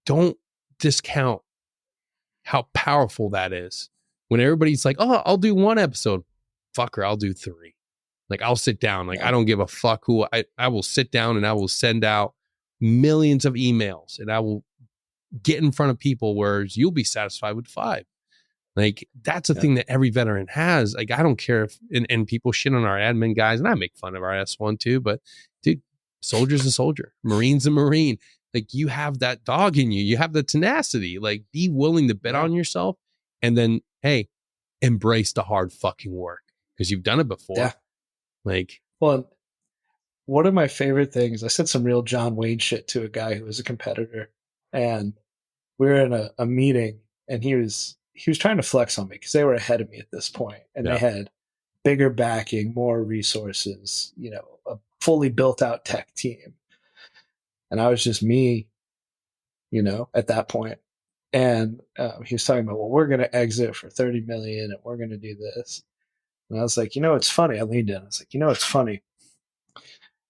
A: Don't discount how powerful that is. When everybody's like, oh, I'll do one episode. Fucker, I'll do 3. Like, I'll sit down. Like, I don't give a fuck who I will sit down and I will send out millions of emails and I will get in front of people, whereas you'll be satisfied with 5. Like, that's a thing that every veteran has. Like, I don't care if, and people shit on our admin guys, and I make fun of our S1 too, but dude, soldier's a soldier, Marine's a Marine. Like, you have that dog in you. You have the tenacity. Like, be willing to bet on yourself, and then, hey, embrace the hard fucking work because you've done it before.
C: Yeah.
A: Like,
C: well, one of my favorite things, I said some real John Wayne shit to a guy who was a competitor, and we were in a meeting, and he was trying to flex on me because they were ahead of me at this point, and they had bigger backing, more resources, you know, a fully built out tech team. And I was just me, you know, at that point. And he was talking about, well, we're going to exit for 30 million and we're going to do this. And I was like, you know, it's funny. I leaned in. I was like, you know, it's funny.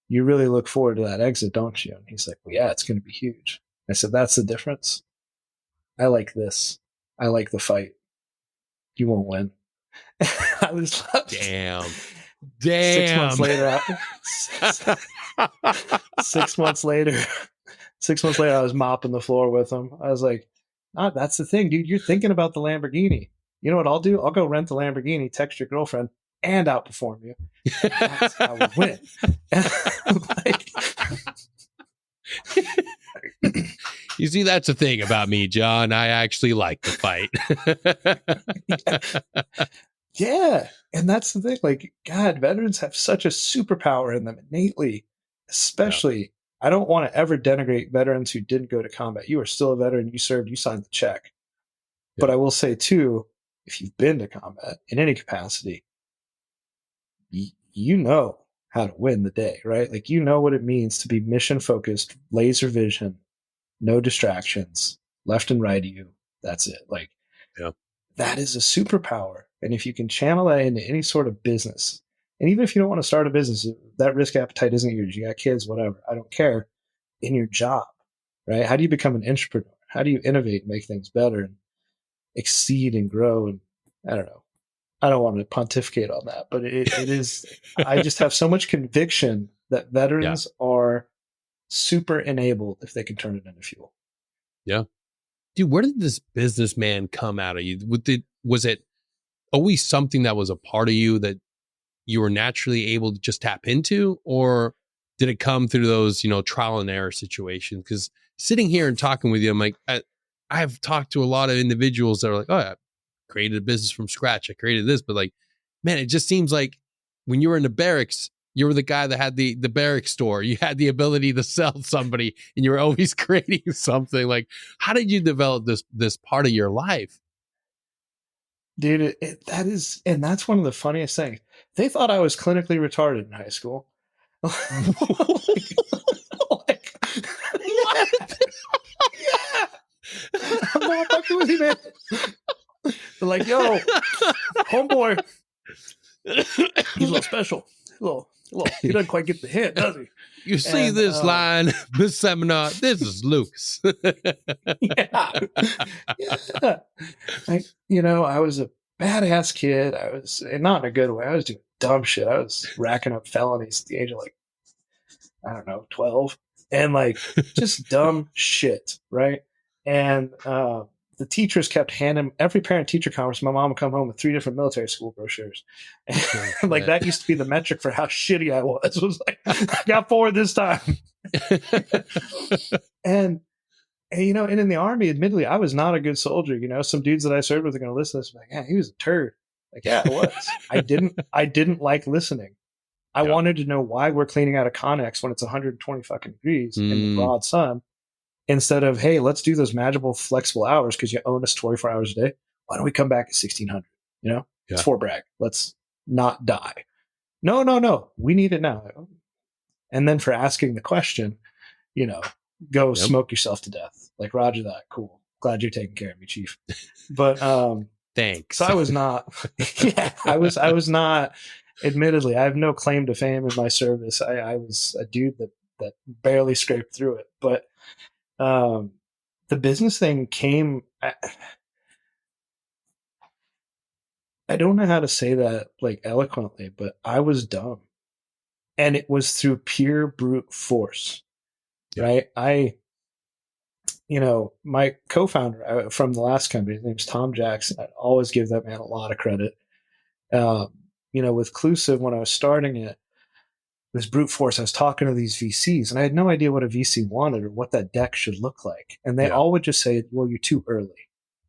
C: You really look forward to that exit, don't you? And he's like, well, yeah, it's going to be huge. I said, that's the difference. I like this. I like the fight. You won't win. I was
A: damn.
C: 6 months later, 6 months later, 6 months later, I was mopping the floor with him. I was like, oh, that's the thing, dude. You're thinking about the Lamborghini. You know what I'll do? I'll go rent the Lamborghini, text your girlfriend, and outperform you. That's how we win. Like,
A: you see, that's the thing about me, John. I actually like to fight.
C: yeah. And that's the thing. Like, God, veterans have such a superpower in them innately, especially. I don't want to ever denigrate veterans who didn't go to combat. You are still a veteran. You served. You signed the check. But I will say, too, if you've been to combat in any capacity, you know how to win the day, right? Like, you know what it means to be mission focused, laser vision, no distractions, left and right of you. That's it. Like, that is a superpower. And if you can channel that into any sort of business, and even if you don't want to start a business, that risk appetite isn't yours. You got kids, whatever. I don't care. In your job, right? How do you become an entrepreneur? How do you innovate and make things better and exceed and grow? And I don't know. I don't want to pontificate on that, but it is, I just have so much conviction that veterans are super enabled if they can turn it into fuel.
A: Yeah. Dude, where did this businessman come out of you? Was it always something that was a part of you that you were naturally able to just tap into, or did it come through those, you know, trial and error situations? Because sitting here and talking with you, I'm like, I've talked to a lot of individuals that are like, oh, I created a business from scratch. I created this, but like, man, it just seems like when you were in the barracks, you were the guy that had the barracks store. You had the ability to sell somebody, and you were always creating something. Like, how did you develop this part of your life?
C: Dude, that is, and that's one of the funniest things. They thought I was clinically retarded in high school. What? Yeah. I'm not fucking with you, man. They're like, yo, homeboy, he's a little special. He doesn't quite get the hint, does he?
A: You see this line, this seminar, this is Lukas.
C: Yeah. I was a badass kid. I was, and not in a good way. I was doing dumb shit. I was racking up felonies at the age of like, I don't know, 12. And like just dumb shit, right? And the teachers kept handing every parent-teacher conference. My mom would come home with 3 different military school brochures. And like that used to be the metric for how shitty I was. It was like, I got 4 this time. and in the Army, admittedly, I was not a good soldier. You know, some dudes that I served with are going to listen to this. Like, yeah, he was a turd. Like, yeah, I was. I didn't like listening. I wanted to know why we're cleaning out a Connex when it's 120 fucking degrees in the broad sun, instead of, hey, let's do those magical flexible hours because you own us 24 hours a day. Why don't we come back at 1600? You know, it's Fort Bragg. Let's not die. No. We need it now. And then for asking the question, go smoke yourself to death. Like, roger that. Cool. Glad you're taking care of me, Chief. But
A: thanks.
C: So I was not. I was not. Admittedly, I have no claim to fame in my service. I was a dude that barely scraped through it. But the business thing came, I don't know how to say that like eloquently, but I was dumb. And it was through pure brute force, right? My co-founder from the last company, his name's Tom Jackson. I always give that man a lot of credit. With Clusiv, when I was starting it was brute force. I was talking to these VCs, and I had no idea what a VC wanted or what that deck should look like. And they all would just say, well, you're too early.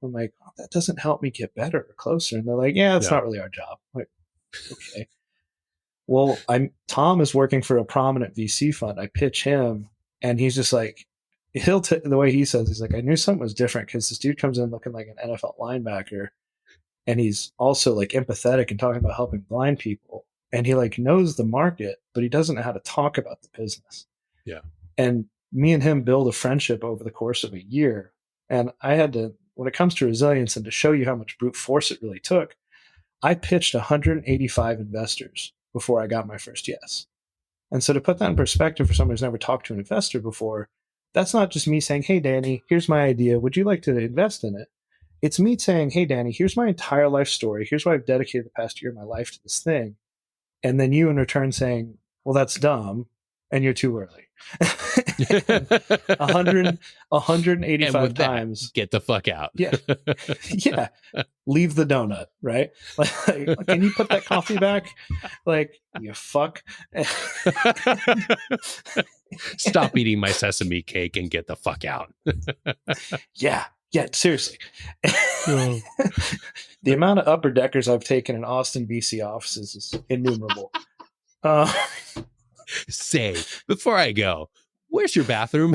C: I'm like, oh, that doesn't help me get better or closer. And they're like, yeah, it's not really our job. I'm like, okay. Well, Tom is working for a prominent VC fund. I pitch him, and he's just like, the way he says, he's like, I knew something was different because this dude comes in looking like an NFL linebacker, and he's also like empathetic and talking about helping blind people, and he like knows the market, but he doesn't know how to talk about the business.
A: Yeah.
C: And me and him build a friendship over the course of a year, and I had to, when it comes to resilience and to show you how much brute force it really took, I pitched 185 investors before I got my first yes. And so to put that in perspective for someone who's never talked to an investor before, that's not just me saying, hey, Danny, here's my idea. Would you like to invest in it? It's me saying, hey, Danny, here's my entire life story. Here's why I've dedicated the past year of my life to this thing. And then you in return saying, well, that's dumb and you're too early. 185 times.
A: Get the fuck out.
C: Yeah. Yeah. Leave the donut, right? Like, can you put that coffee back? Like, you fuck.
A: Stop eating my sesame cake and get the fuck out.
C: Yeah. Yeah, seriously. The amount of upper deckers I've taken in Austin, BC offices is innumerable.
A: Say, before I go, where's your bathroom?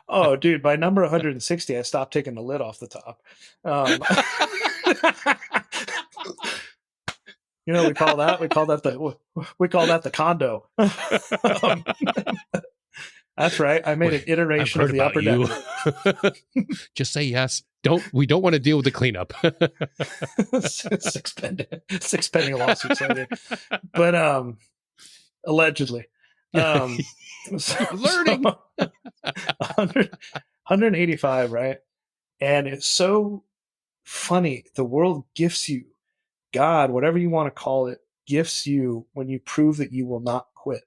C: Oh, dude, by number 160, I stopped taking the lid off the top. We call that the condo. That's right. I made an iteration of the upper deck.
A: Just say yes. We don't want to deal with the cleanup.
C: six pending lawsuits later. But allegedly.
A: Learning.
C: 185, right? And it's so funny. The world gifts you, God, whatever you want to call it, gifts you when you prove that you will not quit.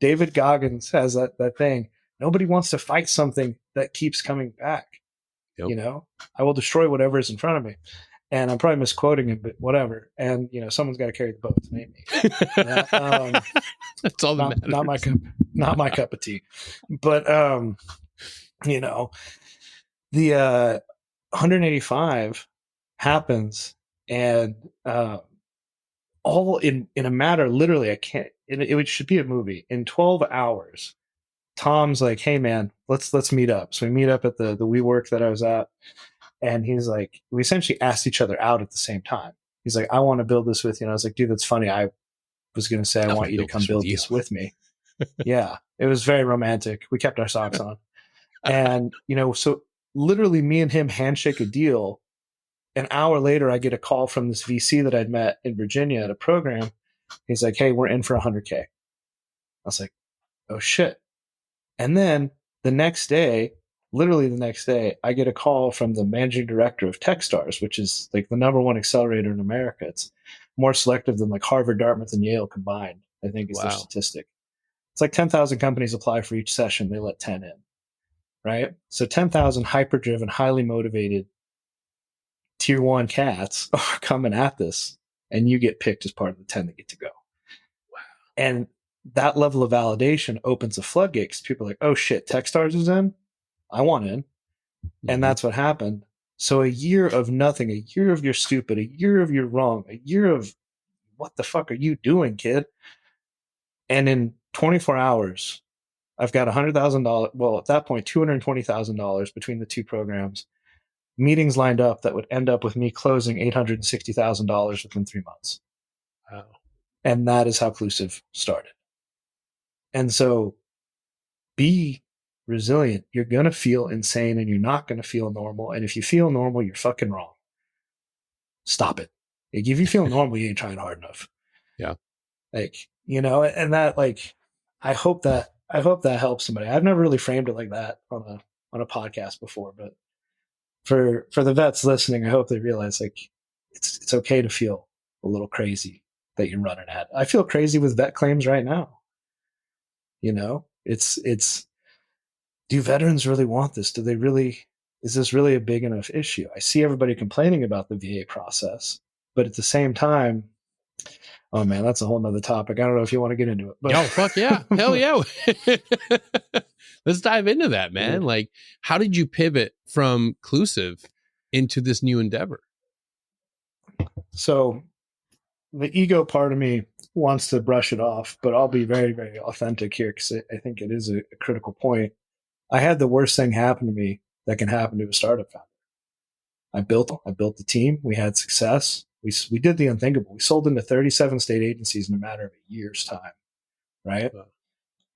C: David Goggins has that thing. Nobody wants to fight something that keeps coming back. Yep. I will destroy whatever is in front of me. And I'm probably misquoting him, but whatever. And, someone's got to carry the boat. It ain't me.
A: That's all that matters.
C: Not my cup of tea. But, the 185 happens, and all in a matter, literally, I can't, it should be a movie. In 12 hours, Tom's like, hey, man, let's meet up. So we meet up at the WeWork that I was at. And he's like, we essentially asked each other out at the same time. He's like, I want to build this with you. And I was like, dude, that's funny. I was going to say, I want you to come build this with me. Yeah, it was very romantic. We kept our socks on. And, so literally me and him handshake a deal. An hour later, I get a call from this VC that I'd met in Virginia at a program. He's like, hey, we're in for 100K. I was like, oh, shit. And then literally the next day, I get a call from the managing director of Techstars, which is like the number one accelerator in America. It's more selective than like Harvard, Dartmouth, and Yale combined, I think is their statistic. It's like 10,000 companies apply for each session. They let 10 in, right? So 10,000 hyper-driven, highly motivated tier one cats are coming at this, and you get picked as part of the 10 that get to go. Wow. And that level of validation opens the floodgates. People are like, oh shit, Techstars is in? I want in. And that's what happened. So a year of nothing, a year of you're stupid, a year of you're wrong, a year of what the fuck are you doing, kid? And in 24 hours, I've got $100,000. Well, at that point, $220,000 between the two programs, meetings lined up that would end up with me closing $860,000 within 3 months.
A: Wow. And
C: that is how Clusiv started. And so be resilient. You're going to feel insane and you're not going to feel normal. And if you feel normal, you're fucking wrong. Stop it. Like, if you feel normal, you ain't trying hard enough.
A: Yeah.
C: And that, like, I hope that helps somebody. I've never really framed it like that on on a podcast before, but for the vets listening, I hope they realize like it's okay to feel a little crazy that you're running at. I feel crazy with vet claims right now. You know, it's do veterans really want this? Do they really, is this really a big enough issue? I see everybody complaining about the VA process, but at the same time, oh man, that's a whole nother topic. I don't know if you want to get into it, but
A: oh, fuck yeah. Hell yeah. Let's dive into that, man.
C: Yeah.
A: Like, how did you pivot from Clusiv into this new endeavor?
C: So the ego part of me wants to brush it off, but I'll be very, very authentic here because I think it is a critical point. I had the worst thing happen to me that can happen to a startup founder. I built the team. We had success. We did the unthinkable. We sold into 37 state agencies in a matter of a year's time, right?
A: Wow.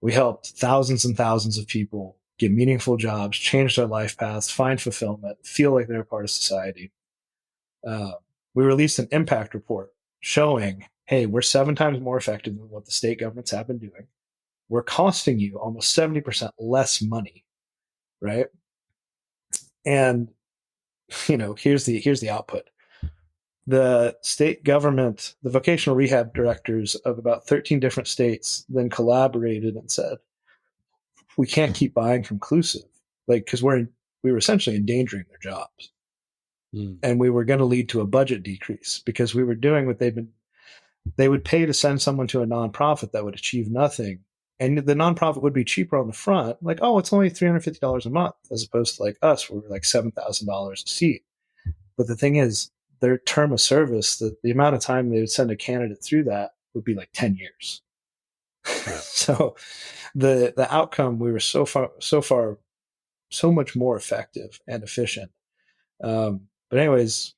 C: We helped thousands and thousands of people get meaningful jobs, change their life paths, find fulfillment, feel like they're a part of society. We released an impact report showing, hey, we're 7 times more effective than what the state governments have been doing. We're costing you almost 70% less money, right? And, you know, here's the output. The state government, the vocational rehab directors of about 13 different states then collaborated and said, we can't keep buying from Clusiv, like, because we were essentially endangering their jobs. And we were going to lead to a budget decrease because we were doing what they would pay to send someone to a nonprofit that would achieve nothing. And the nonprofit would be cheaper on the front, like, oh, it's only $350 a month, as opposed to like us, where we're like $7,000 a seat. But the thing is, their term of service, the amount of time they would send a candidate through that would be like 10 years. Yeah. So the outcome, we were so much more effective and efficient. But anyways,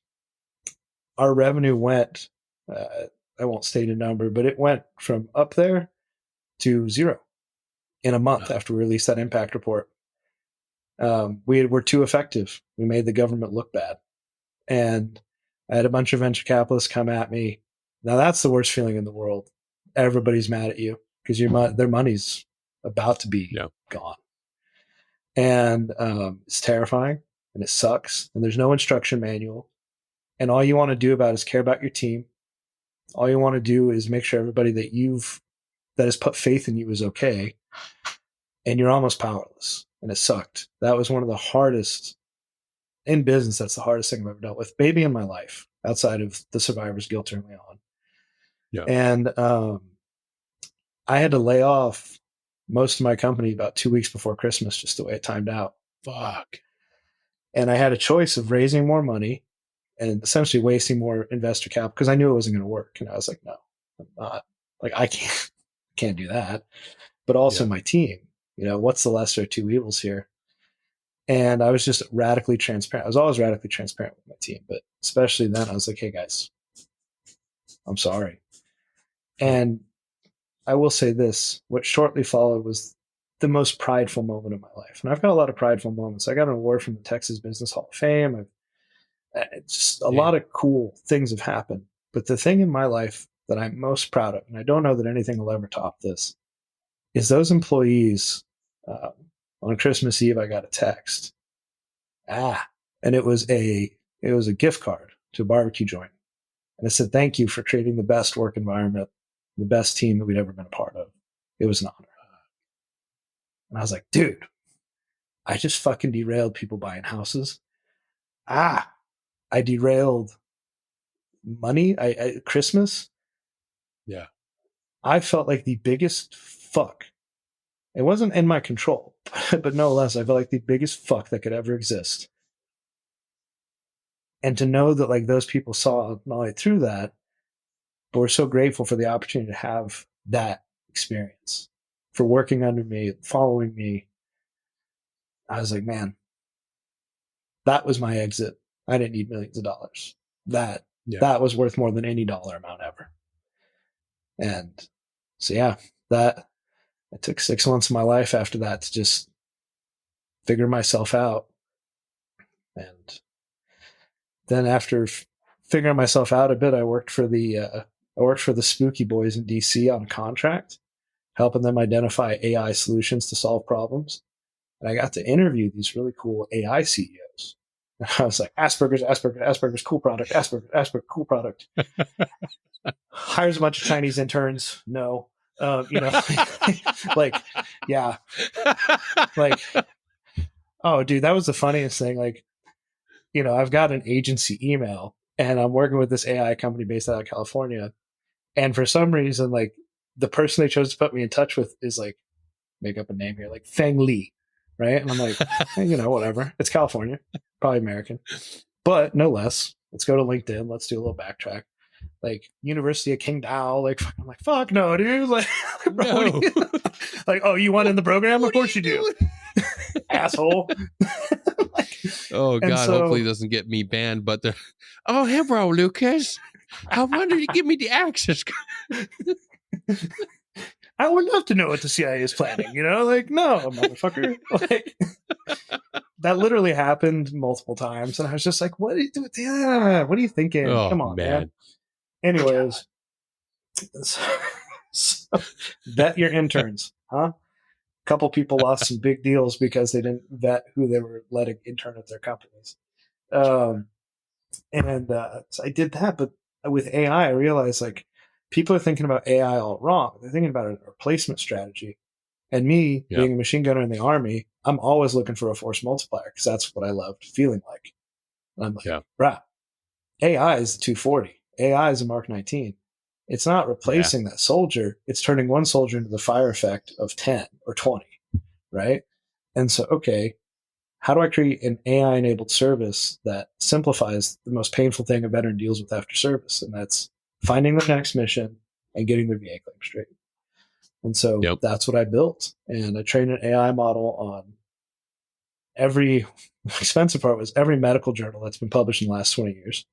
C: our revenue went, I won't state a number, but it went from up there to 0 in a month after we released that impact report. We were too effective. We made the government look bad. And I had a bunch of venture capitalists come at me. Now that's the worst feeling in the world. Everybody's mad at you because their money's about to be gone. And it's terrifying and it sucks. And there's no instruction manual. And all you want to do about is care about your team. All you want to do is make sure everybody that has put faith in you is okay. And you're almost powerless. And it sucked. That was one of the hardest in business. That's the hardest thing I've ever dealt with, maybe in my life, outside of the survivor's guilt early on. Yeah. And I had to lay off most of my company about 2 weeks before Christmas, just the way it timed out.
A: Fuck.
C: And I had a choice of raising more money and essentially wasting more investor capital because I knew it wasn't going to work. And I was like, no, I'm not. Like, I can't do that. But also my team, you know, what's the lesser of two evils here? And I was just radically transparent. I was always radically transparent with my team, but especially then I was like, hey guys, I'm sorry. And I will say this, what shortly followed was the most prideful moment of my life. And I've got a lot of prideful moments. I got an award from the Texas Business Hall of Fame. Just a lot of cool things have happened. But the thing in my life that I'm most proud of, and I don't know that anything will ever top this, is those employees. On Christmas Eve, I got a text. And it was a gift card to a barbecue joint. And it said, thank you for creating the best work environment, the best team that we'd ever been a part of. It was an honor. And I was like, dude, I just fucking derailed people buying houses. I derailed money. Christmas. Yeah. I felt like the biggest fuck. It wasn't in my control, but no less, I felt like the biggest fuck that could ever exist. And to know that like those people saw not only through that, but we're so grateful for the opportunity to have that experience, for working under me, following me. I was like, man, that was my exit. I didn't need millions of dollars. That was worth more than any dollar amount ever. And so, it took 6 months of my life after that to just figure myself out. And then after figuring myself out a bit, I worked for the Spooky Boys in DC on a contract, helping them identify AI solutions to solve problems. and I got to interview these really cool AI CEOs. And I was like, Asperger's cool product, Asperger, cool product. Hires a bunch of Chinese interns. No. Like, yeah. Like, oh, dude, that was the funniest thing. Like, I've got an agency email and I'm working with this AI company based out of California. And for some reason, like, the person they chose to put me in touch with is like, make up a name here, like Feng Li, right? And I'm like, hey, whatever. It's California, probably American, but no less. Let's go to LinkedIn. Let's do a little backtrack. Like University of Qingdao. Like, I'm like, fuck no, dude. Like, bro,
A: No.
C: like, oh, you want in the program? Of course you do, asshole. Like,
A: oh God, hopefully it doesn't get me banned. But oh, hey, bro, Lukas. I wonder you give me the access.
C: I would love to know what the CIA is planning, like, no, motherfucker. Like, that literally happened multiple times. And I was just like, what are you doing? Yeah, what are you thinking?
A: Oh,
C: Come on, man.
A: man.
C: Anyways, so, vet your interns, huh? A couple people lost some big deals because they didn't vet who they were letting intern at their companies. So I did that, but with AI, I realized like people are thinking about AI all wrong. They're thinking about a replacement strategy. And me being a machine gunner in the Army, I'm always looking for a force multiplier because that's what I loved feeling like. And I'm like, bruh, AI is the 240. AI is a Mark 19. It's not replacing that soldier. It's turning one soldier into the fire effect of 10 or 20, right? And so, okay, how do I create an AI-enabled service that simplifies the most painful thing a veteran deals with after service? And that's finding the next mission and getting their VA claim straight. And so that's what I built. And I trained an AI model on every expensive part was every medical journal that's been published in the last 20 years.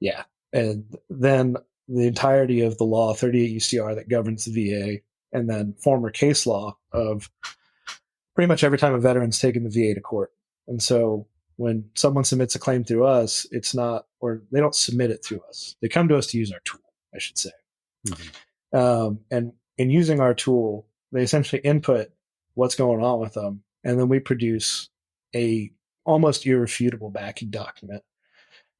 C: Yeah. And then the entirety of the law, 38 UCR that governs the VA, and then former case law of pretty much every time a veteran's taken the VA to court. And so when someone submits a claim through us, it's not, or they don't submit it through us. They come to us to use our tool, I should say. Mm-hmm. And in using our tool, they essentially input what's going on with them. And then we produce a almost irrefutable backing document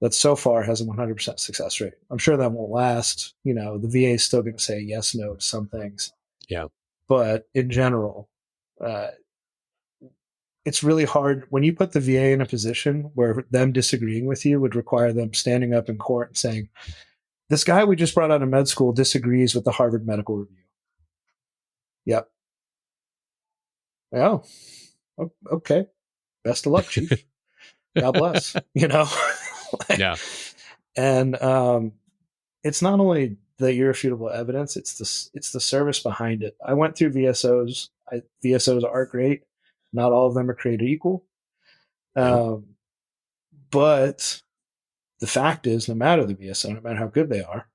C: that so far has a 100% success rate. I'm sure that won't last. The VA is still going to say yes, no to some things.
A: Yeah.
C: But in general, it's really hard when you put the VA in a position where them disagreeing with you would require them standing up in court and saying, this guy we just brought out of med school disagrees with the Harvard Medical Review. Yep. Oh, okay. Best of luck, Chief. God bless.
A: Yeah.
C: And it's not only the irrefutable evidence; it's the service behind it. I went through VSOs. VSOs are great. Not all of them are created equal. But the fact is, no matter the VSO, no matter how good they are,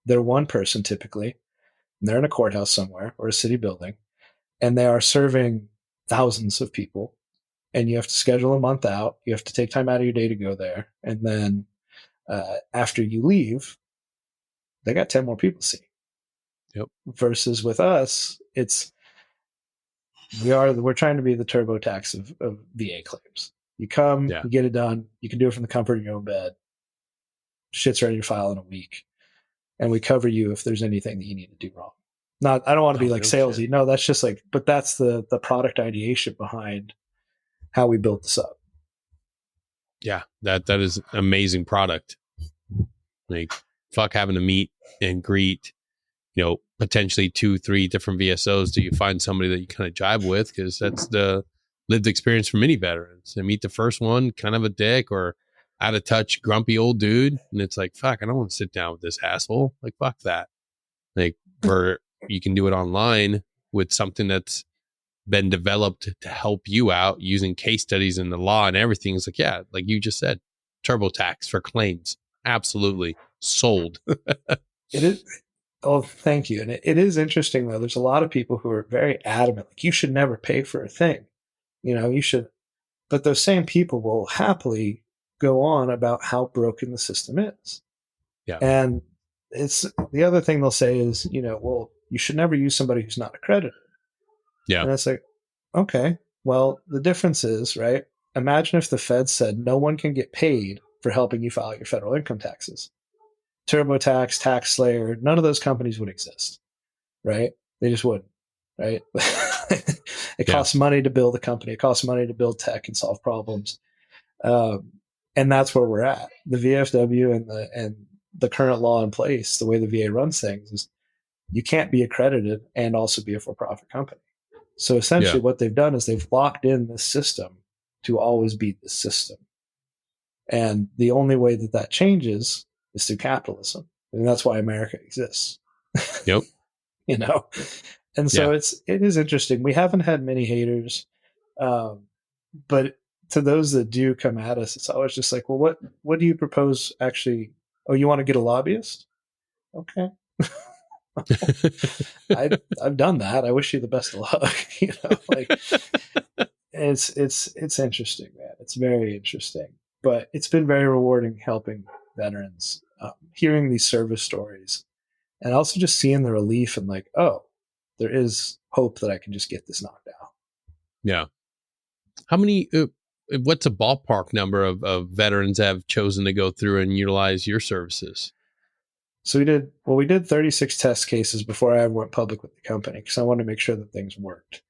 C: they're one person typically. And they're in a courthouse somewhere or a city building, and they are serving thousands of people. And you have to schedule a month out. You have to take time out of your day to go there. And then after you leave, they got 10 more people to see.
A: Yep.
C: Versus with us, we're trying to be the TurboTax of VA claims. You come, you get it done. You can do it from the comfort of your own bed. Shit's ready to file in a week. And we cover you if there's anything that you need to do wrong. I don't want to be like salesy. Shit. No, that's just like, but that's the product ideation behind how we built this up.
A: Yeah, that is an amazing product. Like, fuck having to meet and greet, potentially 2-3 different VSOs till you find somebody that you kind of jive with, because that's the lived experience for many veterans. And meet the first one, kind of a dick or out of touch, grumpy old dude, and it's like, fuck, I don't want to sit down with this asshole. Like, fuck that. Like, where you can do it online with something that's been developed to help you out using case studies and the law and everything. It's like, yeah, like you just said, TurboTax for claims. Absolutely. Sold.
C: It is. Oh, thank you. And it is interesting, though. There's a lot of people who are very adamant. Like, you should never pay for a thing. You should. But those same people will happily go on about how broken the system is.
A: Yeah.
C: And it's the other thing they'll say is, well, you should never use somebody who's not accredited.
A: Yeah.
C: And it's like, okay, well, the difference is, right? Imagine if the Fed said no one can get paid for helping you file your federal income taxes. TurboTax, TaxSlayer, none of those companies would exist, right? They just wouldn't, right? It costs money to build a company. It costs money to build tech and solve problems. And that's where we're at. The VFW and the current law in place, the way the VA runs things, is you can't be accredited and also be a for-profit company. So essentially what they've done is they've locked in this system to always be the system. And the only way that that changes is through capitalism. And that's why America exists.
A: Yep.
C: You know? And so it is interesting. We haven't had many haters. But to those that do come at us, it's always just like, well, what do you propose actually? Oh, you want to get a lobbyist? Okay. I've done that. I wish you the best of luck. You know, like it's interesting, man. It's very interesting, but it's been very rewarding helping veterans, hearing these service stories, and also just seeing the relief and like, oh, there is hope that I can just get this knocked out.
A: Yeah. How many? What's a ballpark number of veterans have chosen to go through and utilize your services?
C: So we did 36 test cases before I ever went public with the company because I wanted to make sure that things worked.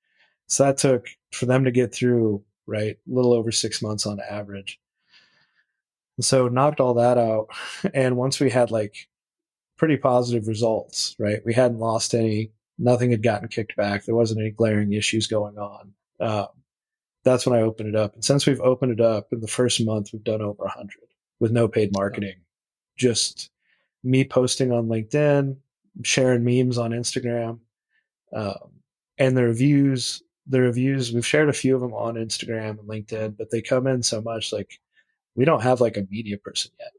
C: So that took for them to get through, right, a little over 6 months on average. And so knocked all that out. And once we had like pretty positive results, right, we hadn't lost any, nothing had gotten kicked back. There wasn't any glaring issues going on. That's when I opened it up. And since we've opened it up in the first month, we've done over 100 with no paid marketing, just me posting on LinkedIn, sharing memes on Instagram, and the reviews, we've shared a few of them on Instagram and LinkedIn, but they come in so much. Like we don't have like a media person yet.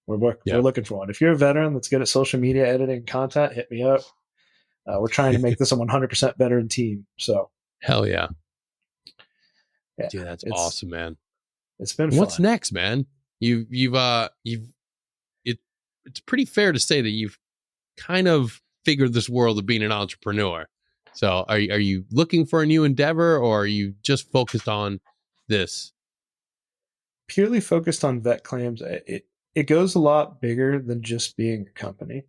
C: We're looking for one. If you're a veteran that's good at social media editing and content, hit me up. We're trying to make this a 100% veteran team. So
A: hell yeah.
C: Yeah,
A: dude, that's awesome, man.
C: It's been fun.
A: What's next, man? It's pretty fair to say that you've kind of figured this world of being an entrepreneur. So are you looking for a new endeavor, or are you just focused on this?
C: Purely focused on vet claims. It goes a lot bigger than just being a company.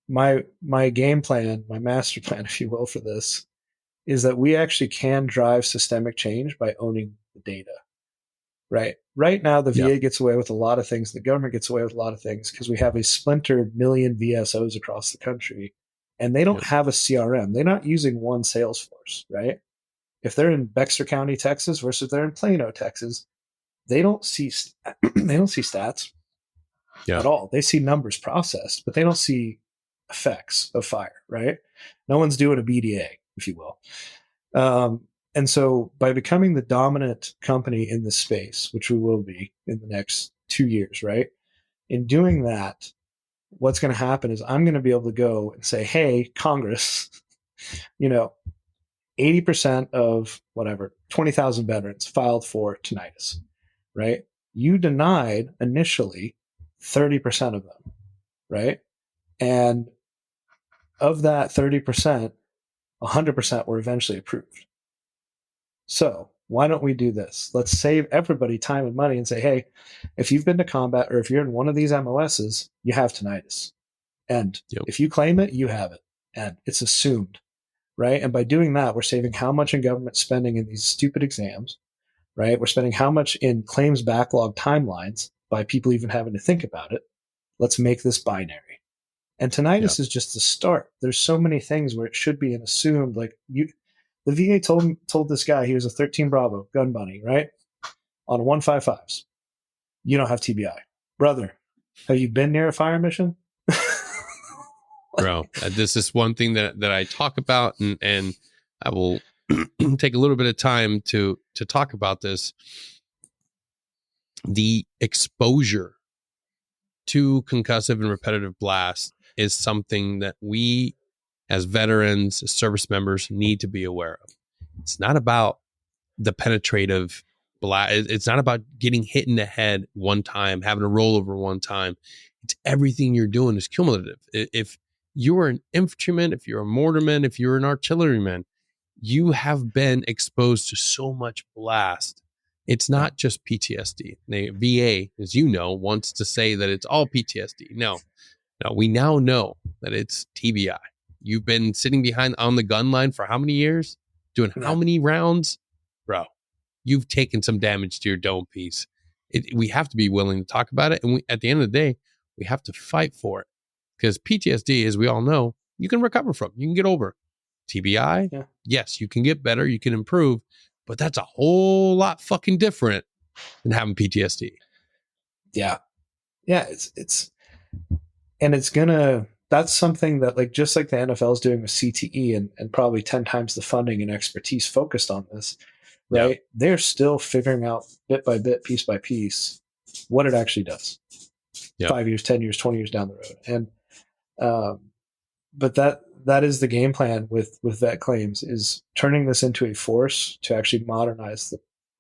C: My game plan, my master plan, if you will, for this is that we actually can drive systemic change by owning the data. Right now, the VA gets away with a lot of things. The government gets away with a lot of things because we have a splintered million VSOs across the country, and they don't have a CRM. They're not using one Salesforce, right? If they're in Bexar County, Texas, versus if they're in Plano, Texas, they don't see stats at all. They see numbers processed, but they don't see effects of fire, right? No one's doing a BDA, if you will. And so by becoming the dominant company in this space, which we will be in the next 2 years, right? In doing that, what's going to happen is I'm going to be able to go and say, hey, Congress, 80% of whatever, 20,000 veterans filed for tinnitus, right? You denied initially 30% of them, right? And of that 30%, 100% were eventually approved. So why don't we do this? Let's save everybody time and money and say, hey, if you've been to combat or if you're in one of these MOSs, you have tinnitus. And if you claim it, you have it. And it's assumed, right? And by doing that, we're saving how much in government spending in these stupid exams, right? We're spending how much in claims backlog timelines by people even having to think about it. Let's make this binary. And tinnitus is just the start. There's so many things where it should be an assumed, like the VA told this guy he was a 13 Bravo gun bunny, right? On 155s. You don't have TBI. Brother, have you been near a fire mission?
A: Bro, this is one thing that I talk about, and I will take a little bit of time to talk about this. The exposure to concussive and repetitive blast is something that we as veterans, as service members, need to be aware of. It's not about the penetrative blast. It's not about getting hit in the head one time, having a rollover one time. It's everything you're doing is cumulative. If you're an infantryman, if you're a mortarman, if you're an artilleryman, you have been exposed to so much blast. It's not just PTSD. The VA, as you know, wants to say that it's all PTSD. No, we now know that it's TBI. You've been sitting behind on the gun line for how many years? Doing how many rounds? Bro, you've taken some damage to your dome piece. We have to be willing to talk about it. And at the end of the day, we have to fight for it. Because PTSD, as we all know, you can recover from. You can get over. TBI, yes, you can get better. You can improve. But that's a whole lot fucking different than having PTSD.
C: Yeah. Yeah. That's something that, like, just like the NFL is doing with CTE and probably 10 times the funding and expertise focused on this, right? Yeah. They're still figuring out bit by bit, piece by piece, what it actually does. 5 years, 10 years, 20 years down the road. And, but that is the game plan with VetClaims, is turning this into a force to actually modernize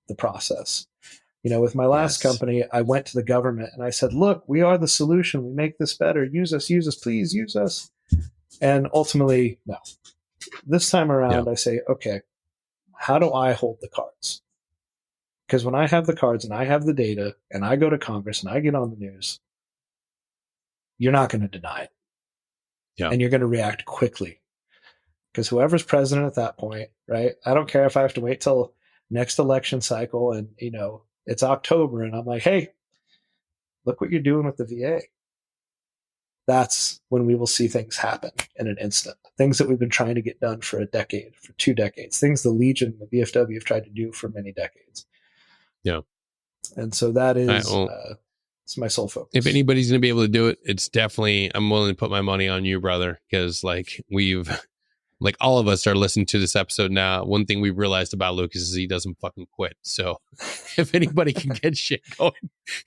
C: the process. With my last company, I went to the government and I said, look, we are the solution. We make this better. Use us, please use us. And ultimately, no. This time around, I say, okay, how do I hold the cards? Because when I have the cards and I have the data and I go to Congress and I get on the news, you're not going to deny it. Yeah. And you're going to react quickly. Because whoever's president at that point, right? I don't care if I have to wait till next election cycle and, it's October and I'm like, hey, look what you're doing with the VA. That's when we will see things happen in an instant. Things that we've been trying to get done for a decade, for 2 decades. Things the Legion, the VFW have tried to do for many decades. Yeah. And so that is it's my sole focus.
A: If anybody's going to be able to do it, it's definitely, I'm willing to put my money on you, brother. Because like all of us are listening to this episode now. One thing we've realized about Lukas is he doesn't fucking quit. So if anybody can get shit going,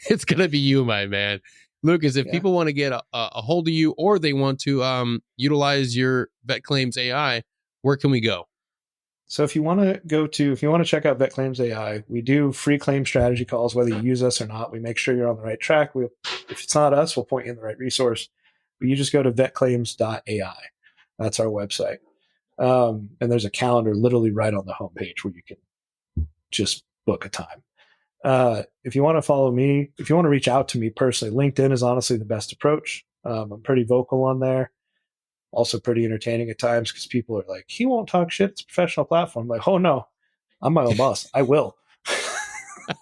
A: it's going to be you, my man. Lukas, if people want to get a hold of you, or they want to utilize your VetClaims.AI, where can we go?
C: So if you want to check out VetClaims.AI, we do free claim strategy calls, whether you use us or not. We make sure you're on the right track. If it's not us, we'll point you in the right resource. But you just go to VetClaims.AI. That's our website. And there's a calendar literally right on the homepage where you can just book a time. If you want to follow me, if you want to reach out to me personally, LinkedIn is honestly the best approach. I'm pretty vocal on there. Also pretty entertaining at times because people are like, he won't talk shit. It's a professional platform. I'm like, oh no, I'm my own boss. I will.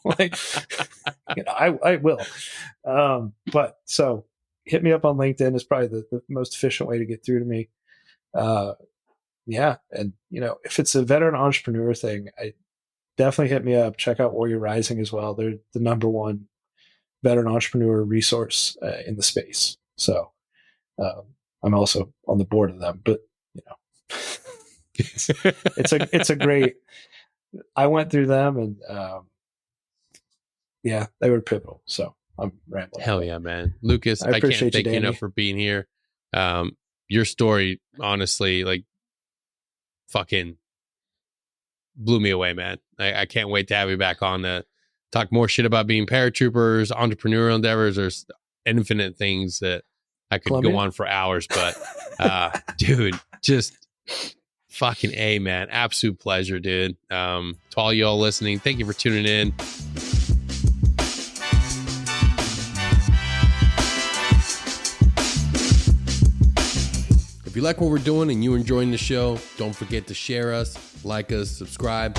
C: I will. But so hit me up on LinkedIn is probably the most efficient way to get through to me. And if it's a veteran entrepreneur thing, I definitely hit me up. Check out Warrior Rising as well. They're the number 1 veteran entrepreneur resource in the space. So I'm also on the board of them, but it's a great. I went through them and they were pivotal. So I'm rambling.
A: Hell yeah, man, Lukas! I can't thank you enough for being here. Your story, honestly, like, fucking blew me away, man. I can't wait to have you back on to talk more shit about being paratroopers, entrepreneurial endeavors. There's infinite things that I could go on for hours, but dude, just fucking A, man. Absolute pleasure, dude. To all y'all listening, thank you for tuning in. If you like what we're doing and you're enjoying the show, don't forget to share us, like us, subscribe.